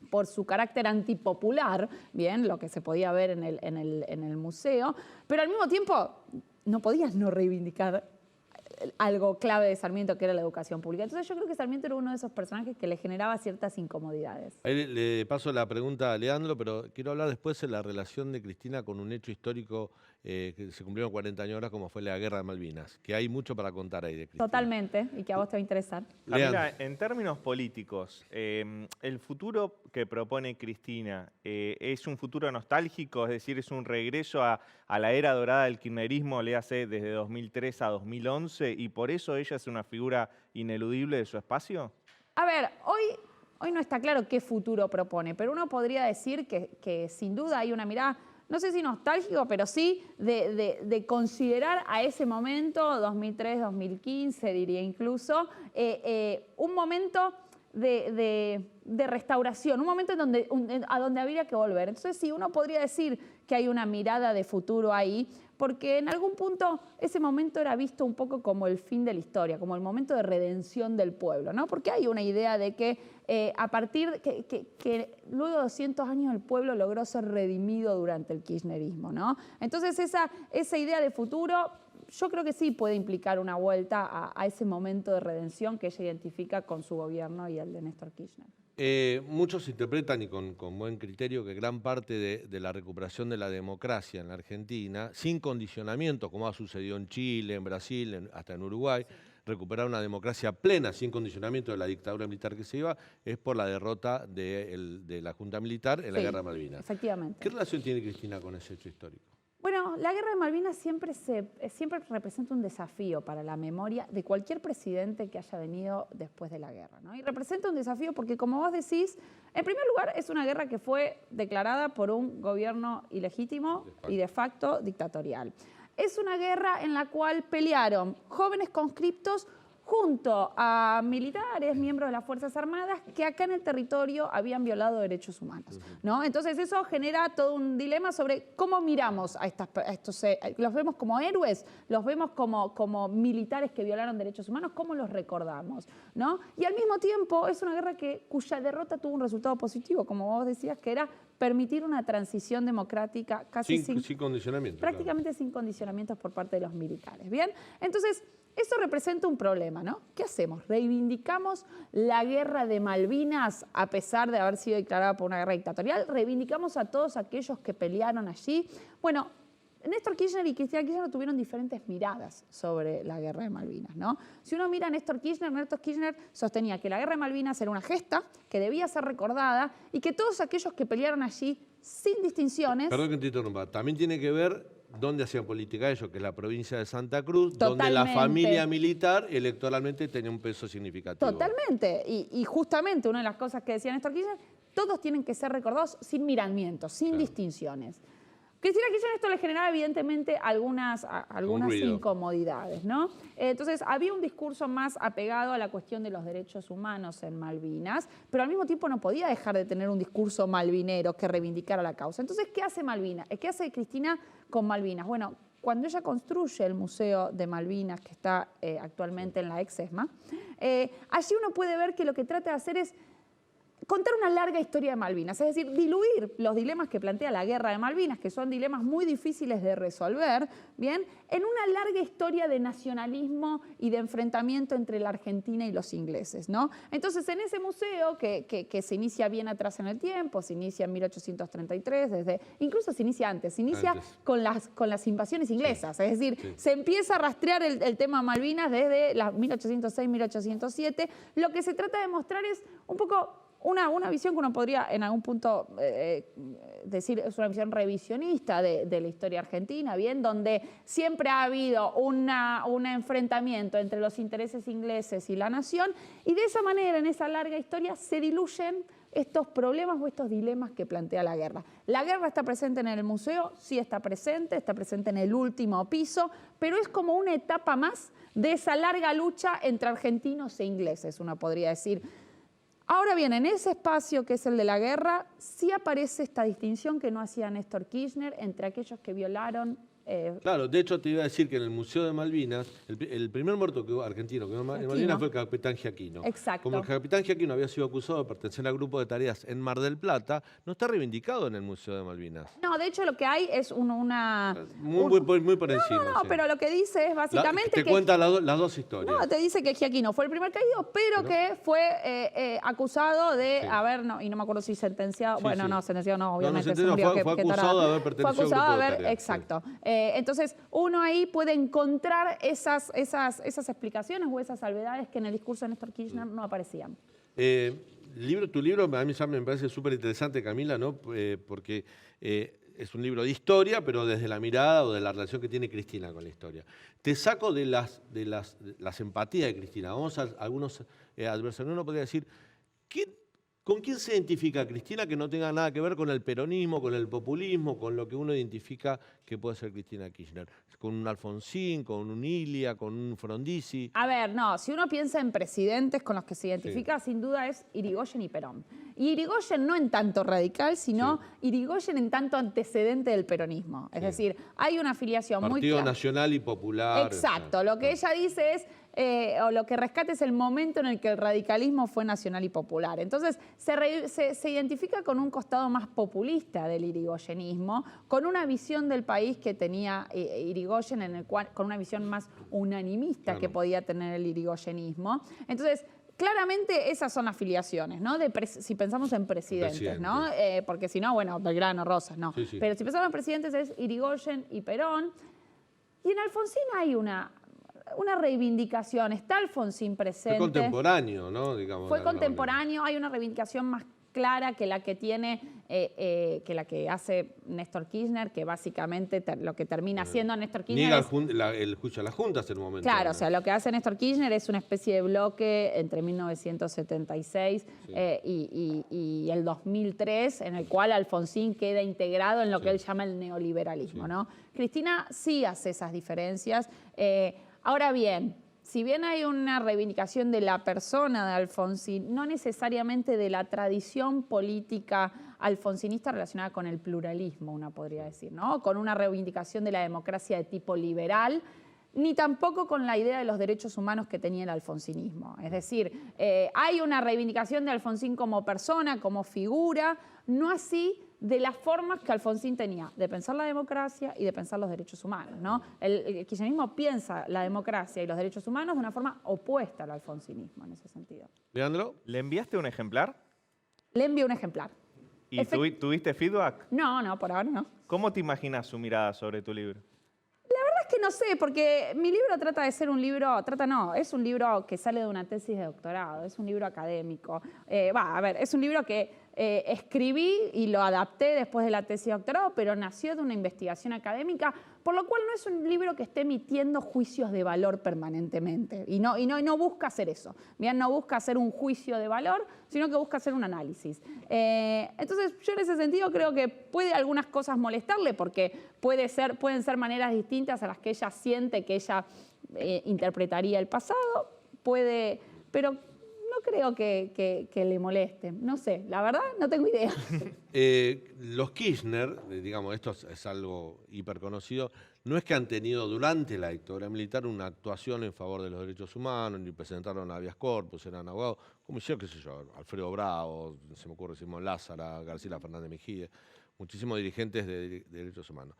por su carácter antipopular, bien, lo que se podía ver en el museo, pero al mismo tiempo no podías no reivindicar algo clave de Sarmiento, que era la educación pública. Entonces yo creo que Sarmiento era uno de esos personajes que le generaba ciertas incomodidades. Ahí le paso la pregunta a Leandro, pero quiero hablar después de la relación de Cristina con un hecho histórico que se cumplieron 40 años ahora, como fue la Guerra de Malvinas, que hay mucho para contar ahí de Cristina. Totalmente, y que a vos te va a interesar. Camila, en términos políticos, ¿el futuro que propone Cristina es un futuro nostálgico? Es decir, ¿es un regreso a la era dorada del kirchnerismo, le hace desde 2003 a 2011, y por eso ella es una figura ineludible de su espacio? A ver, hoy no está claro qué futuro propone, pero uno podría decir que sin duda hay una mirada, no sé si nostálgico, pero sí de considerar a ese momento, 2003, 2015, diría incluso, un momento de restauración, un momento a donde habría que volver. Entonces sí, uno podría decir que hay una mirada de futuro ahí, porque en algún punto ese momento era visto un poco como el fin de la historia, como el momento de redención del pueblo, ¿no? Porque hay una idea de que a partir que luego de 200 años el pueblo logró ser redimido durante el kirchnerismo, ¿no? Entonces esa idea de futuro yo creo que sí puede implicar una vuelta a ese momento de redención que ella identifica con su gobierno y el de Néstor Kirchner. Muchos interpretan, y con buen criterio, que gran parte de la recuperación de la democracia en la Argentina, sin condicionamiento, como ha sucedido en Chile, en Brasil, hasta en Uruguay, recuperar una democracia plena, sin condicionamiento de la dictadura militar que se iba, es por la derrota de la Junta Militar en la Guerra de Malvinas. Efectivamente. ¿Qué relación tiene Cristina con ese hecho histórico? Bueno, la Guerra de Malvinas siempre representa un desafío para la memoria de cualquier presidente que haya venido después de la guerra, ¿no? Y representa un desafío porque, como vos decís, en primer lugar es una guerra que fue declarada por un gobierno ilegítimo y de facto dictatorial. Es una guerra en la cual pelearon jóvenes conscriptos junto a militares, miembros de las Fuerzas Armadas, que acá en el territorio habían violado derechos humanos, ¿no? Entonces eso genera todo un dilema sobre cómo miramos a estos, los vemos como héroes, los vemos como militares que violaron derechos humanos, ¿cómo los recordamos, ¿no? Y al mismo tiempo es una guerra cuya derrota tuvo un resultado positivo, como vos decías, que era permitir una transición democrática casi sin condicionamientos. Prácticamente claro. Sin condicionamientos por parte de los militares, ¿bien? Entonces, eso representa un problema, ¿no? ¿Qué hacemos? ¿Reivindicamos la guerra de Malvinas a pesar de haber sido declarada por una guerra dictatorial? ¿Reivindicamos a todos aquellos que pelearon allí? Bueno, Néstor Kirchner y Cristina Kirchner tuvieron diferentes miradas sobre la guerra de Malvinas, ¿no? Si uno mira a Néstor Kirchner sostenía que la guerra de Malvinas era una gesta que debía ser recordada y que todos aquellos que pelearon allí sin distinciones... Perdón que te interrumpa, también tiene que ver dónde hacían política ellos, que es la provincia de Santa Cruz, Totalmente. donde la familia militar electoralmente tenía un peso significativo. Totalmente, y justamente una de las cosas que decía Néstor Kirchner, todos tienen que ser recordados sin miramientos, sin distinciones. Cristina Kirchner esto le generaba evidentemente algunas incomodidades, ¿no? Entonces había un discurso más apegado a la cuestión de los derechos humanos en Malvinas, pero al mismo tiempo no podía dejar de tener un discurso malvinero que reivindicara la causa. Entonces, ¿qué hace Malvinas? ¿Qué hace Cristina con Malvinas? Bueno, cuando ella construye el Museo de Malvinas, que está actualmente en la ex-ESMA, allí uno puede ver que lo que trata de hacer es contar una larga historia de Malvinas, es decir, diluir los dilemas que plantea la guerra de Malvinas, que son dilemas muy difíciles de resolver, ¿bien?, en una larga historia de nacionalismo y de enfrentamiento entre la Argentina y los ingleses, ¿no? Entonces, en ese museo, que se inicia bien atrás en el tiempo, se inicia en 1833, incluso se inicia antes, con las invasiones inglesas, es decir, se empieza a rastrear el tema Malvinas desde 1806, 1807. Lo que se trata de mostrar es un poco una visión que uno podría en algún punto decir es una visión revisionista de la historia argentina, bien, donde siempre ha habido un enfrentamiento entre los intereses ingleses y la nación, y de esa manera, en esa larga historia, se diluyen estos problemas o estos dilemas que plantea la guerra. La guerra está presente en el museo, sí está presente en el último piso, pero es como una etapa más de esa larga lucha entre argentinos e ingleses, uno podría decir. Ahora bien, en ese espacio que es el de la guerra, sí aparece esta distinción que no hacía Néstor Kirchner entre aquellos que violaron Claro, de hecho te iba a decir que en el Museo de Malvinas, el primer muerto argentino que hubo en Malvinas fue el capitán Giaquino. Exacto. Como el capitán Giaquino había sido acusado de pertenecer al grupo de tareas en Mar del Plata, no está reivindicado en el Museo de Malvinas. No, de hecho lo que hay es una... Muy por encima. No, sí. pero lo que dice es básicamente te que... cuenta las dos historias. No, te dice que Giaquino fue el primer caído, pero que fue acusado de haber, no, y no me acuerdo si sentenciado, sentenciado no, obviamente. Fue acusado de haber pertenecido al grupo de tareas. Exacto. Entonces, uno ahí puede encontrar esas explicaciones o esas salvedades que en el discurso de Néstor Kirchner no aparecían. Tu libro a mí ya me parece súper interesante, Camila, ¿no? Porque es un libro de historia, pero desde la mirada o de la relación que tiene Cristina con la historia. Te saco de las empatías de Cristina. Vamos a algunos adversarios. Uno podría decir, ¿con quién se identifica Cristina que no tenga nada que ver con el peronismo, con el populismo, con lo que uno identifica que puede ser Cristina Kirchner? ¿Con un Alfonsín, con un Ilia, con un Frondizi? A ver, no, si uno piensa en presidentes con los que se identifica, sin duda es Irigoyen y Perón. Y Irigoyen no en tanto radical, sino Irigoyen en tanto antecedente del peronismo. Es decir, hay una afiliación muy clara. Partido Nacional y Popular. Exacto, lo que ella dice es, o lo que rescata es el momento en el que el radicalismo fue nacional y popular. Entonces, se identifica con un costado más populista del irigoyenismo, con una visión del país que tenía Irigoyen, con una visión más unanimista que podía tener el irigoyenismo. Entonces, claramente esas son afiliaciones, ¿no? Si pensamos en presidentes, ¿no? Porque si no, bueno, Belgrano, Rosas, no. Pero si pensamos en presidentes es Irigoyen y Perón. Y en Alfonsín hay una reivindicación, está Alfonsín presente. Fue contemporáneo, ¿no? Digamos, fue contemporáneo, hay una reivindicación más clara que la que tiene, que la que hace Néstor Kirchner, que básicamente lo que termina haciendo Néstor Kirchner niega el juicio a las juntas en un momento. Claro, o sea, lo que hace Néstor Kirchner es una especie de bloque entre 1976 y el 2003, en el cual Alfonsín queda integrado en lo que él llama el neoliberalismo, ¿no? Cristina sí hace esas diferencias. Ahora bien, si bien hay una reivindicación de la persona de Alfonsín, no necesariamente de la tradición política alfonsinista relacionada con el pluralismo, uno podría decir, ¿no? Con una reivindicación de la democracia de tipo liberal, ni tampoco con la idea de los derechos humanos que tenía el alfonsinismo. Es decir, hay una reivindicación de Alfonsín como persona, como figura, no así de las formas que Alfonsín tenía de pensar la democracia y de pensar los derechos humanos, ¿no? El kirchnerismo piensa la democracia y los derechos humanos de una forma opuesta al alfonsinismo en ese sentido. ¿Leandro? ¿Le enviaste un ejemplar? Le envié un ejemplar. ¿Y tuviste feedback? No, por ahora no. ¿Cómo te imaginas su mirada sobre tu libro? Es que no sé, porque mi libro trata de ser un libro, es un libro que sale de una tesis de doctorado, es un libro académico. Es un libro que escribí y lo adapté después de la tesis de doctorado, pero nació de una investigación académica, por lo cual no es un libro que esté emitiendo juicios de valor permanentemente. Y no busca hacer eso. Bien, no busca hacer un juicio de valor, sino que busca hacer un análisis. Entonces, yo en ese sentido creo que puede algunas cosas molestarle, porque pueden ser maneras distintas a las que ella siente que ella interpretaría el pasado, pero no creo que le moleste. No sé, la verdad no tengo idea. Los Kirchner, digamos, esto es algo hiperconocido, no es que han tenido durante la dictadura militar una actuación en favor de los derechos humanos, ni presentaron habeas corpus, eran abogados, como hicieron, qué sé yo, Alfredo Bravo, se me ocurre Simón Lázara, García Fernández Mejía, muchísimos dirigentes de derechos humanos.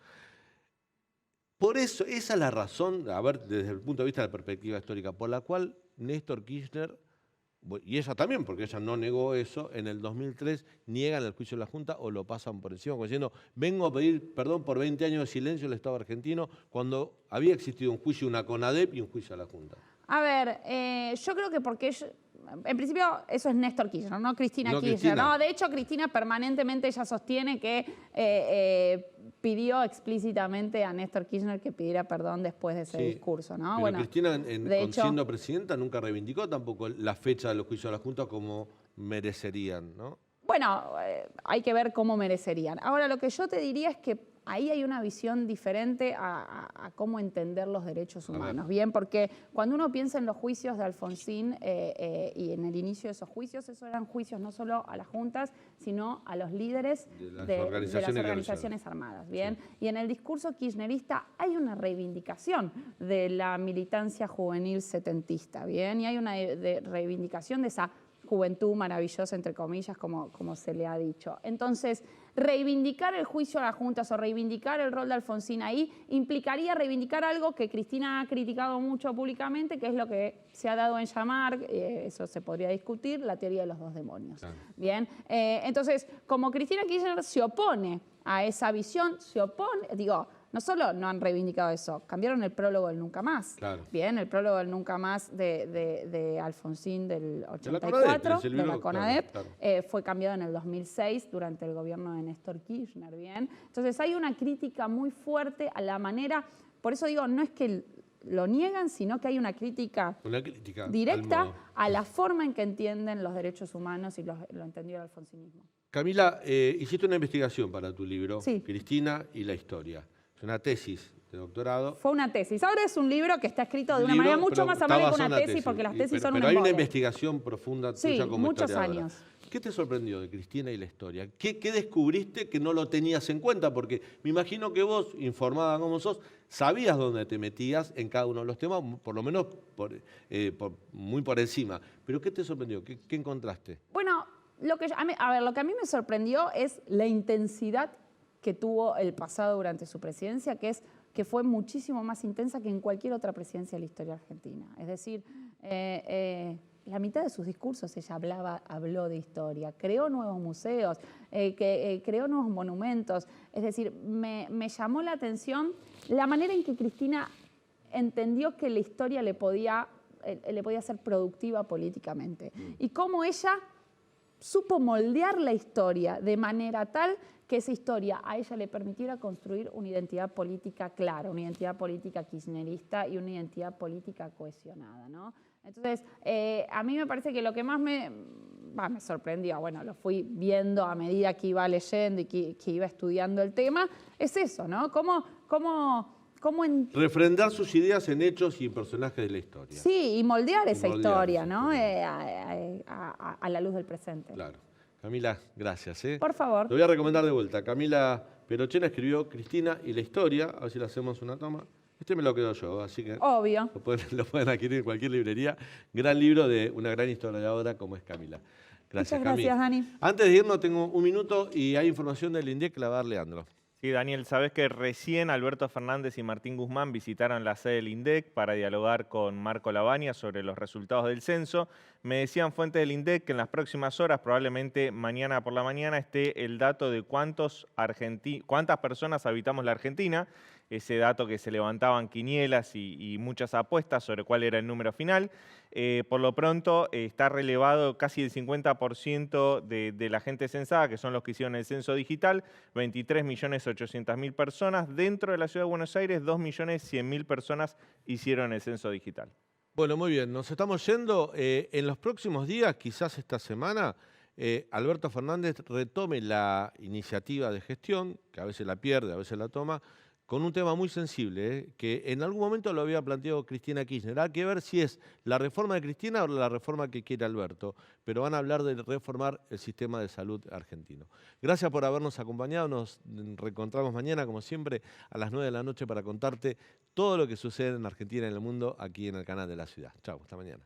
Por eso, esa es la razón, a ver, desde el punto de vista de la perspectiva histórica, por la cual Néstor Kirchner, y ella también, porque ella no negó eso, en el 2003 niegan el juicio de la Junta o lo pasan por encima, como diciendo, vengo a pedir perdón por 20 años de silencio del Estado argentino, cuando había existido un juicio, una CONADEP y un juicio a la Junta. A ver, yo creo que porque en principio eso es Néstor Kirchner, no Cristina Kirchner. No, de hecho, Cristina permanentemente ella sostiene que pidió explícitamente a Néstor Kirchner que pidiera perdón después de ese discurso, ¿no? Pero bueno, Cristina, siendo presidenta, nunca reivindicó tampoco la fecha de los juicios de la Junta como merecerían, ¿no? Bueno, hay que ver cómo merecerían. Ahora, lo que yo te diría es que ahí hay una visión diferente a cómo entender los derechos humanos, ¿bien? Porque cuando uno piensa en los juicios de Alfonsín y en el inicio de esos juicios, esos eran juicios no solo a las juntas, sino a los líderes de las organizaciones armadas, ¿bien? Sí. Y en el discurso kirchnerista hay una reivindicación de la militancia juvenil setentista, ¿bien? Y hay una reivindicación de esa juventud maravillosa, entre comillas, como se le ha dicho. Entonces, reivindicar el juicio a las juntas o reivindicar el rol de Alfonsín ahí implicaría reivindicar algo que Cristina ha criticado mucho públicamente, que es lo que se ha dado en llamar, eso se podría discutir, la teoría de los dos demonios. Claro. Bien, entonces, como Cristina Kirchner se opone a esa visión, se opone, digo, no solo no han reivindicado eso, cambiaron el prólogo del Nunca Más. Claro. Bien, el prólogo del Nunca Más de Alfonsín del 84, de la CONADEP, claro. Fue cambiado en el 2006 durante el gobierno de Néstor Kirchner. Bien, entonces hay una crítica muy fuerte a la manera, por eso digo, no es que lo niegan, sino que hay una crítica directa a la forma en que entienden los derechos humanos y lo entendió el alfonsinismo. Camila, hiciste una investigación para tu libro, sí. Cristina y la historia. Es una tesis de doctorado. Fue una tesis. Ahora es un libro que está escrito de una manera mucho más amable que una tesis, porque las tesis son un Pero hay una investigación profunda tuya como muchos historiadora. Años. ¿Qué te sorprendió de Cristina y la historia? ¿Qué descubriste que no lo tenías en cuenta? Porque me imagino que vos, informada como sos, sabías dónde te metías en cada uno de los temas, por lo menos muy por encima. Pero ¿qué te sorprendió? ¿Qué encontraste? Bueno, lo que a mí me sorprendió es la intensidad que tuvo el pasado durante su presidencia, que fue muchísimo más intensa que en cualquier otra presidencia de la historia argentina. Es decir, la mitad de sus discursos ella habló de historia, creó nuevos museos, creó nuevos monumentos. Es decir, me llamó la atención la manera en que Cristina entendió que la historia le podía ser productiva políticamente. Y cómo ella supo moldear la historia de manera tal que esa historia a ella le permitiera construir una identidad política clara, una identidad política kirchnerista y una identidad política cohesionada, ¿no? Entonces, a mí me parece que lo que más me sorprendió, bueno, lo fui viendo a medida que iba leyendo y que iba estudiando el tema, es eso, ¿no? Refrendar sus ideas en hechos y en personajes de la historia. Sí, y moldear esa historia, ¿no? A la luz del presente. Claro. Camila, gracias. Por favor. Te voy a recomendar de vuelta. Camila Perochena escribió Cristina y la historia. A ver si le hacemos una toma. Este me lo quedo yo, así que obvio. Lo pueden adquirir en cualquier librería. Gran libro de una gran historiadora como es Camila. Gracias, muchas gracias, Dani. Antes de irnos, tengo un minuto y hay información del INDEC que la va a dar Leandro. Sí, Daniel, sabés que recién Alberto Fernández y Martín Guzmán visitaron la sede del INDEC para dialogar con Marco Lavagna sobre los resultados del censo. Me decían fuentes del INDEC que en las próximas horas, probablemente mañana por la mañana, esté el dato de cuántas personas habitamos la Argentina, ese dato que se levantaban quinielas y muchas apuestas sobre cuál era el número final. Por lo pronto está relevado casi el 50% de la gente censada, que son los que hicieron el censo digital, 23.800.000 personas. Dentro de la Ciudad de Buenos Aires, 2.100.000 personas hicieron el censo digital. Bueno, muy bien, nos estamos yendo. En los próximos días, quizás esta semana, Alberto Fernández retome la iniciativa de gestión, que a veces la pierde, a veces la toma, con un tema muy sensible, que en algún momento lo había planteado Cristina Kirchner. Hay que ver si es la reforma de Cristina o la reforma que quiere Alberto, pero van a hablar de reformar el sistema de salud argentino. Gracias por habernos acompañado, nos reencontramos mañana, como siempre, a las 9 de la noche para contarte todo lo que sucede en Argentina y en el mundo aquí en el canal de la ciudad. Chau, hasta mañana.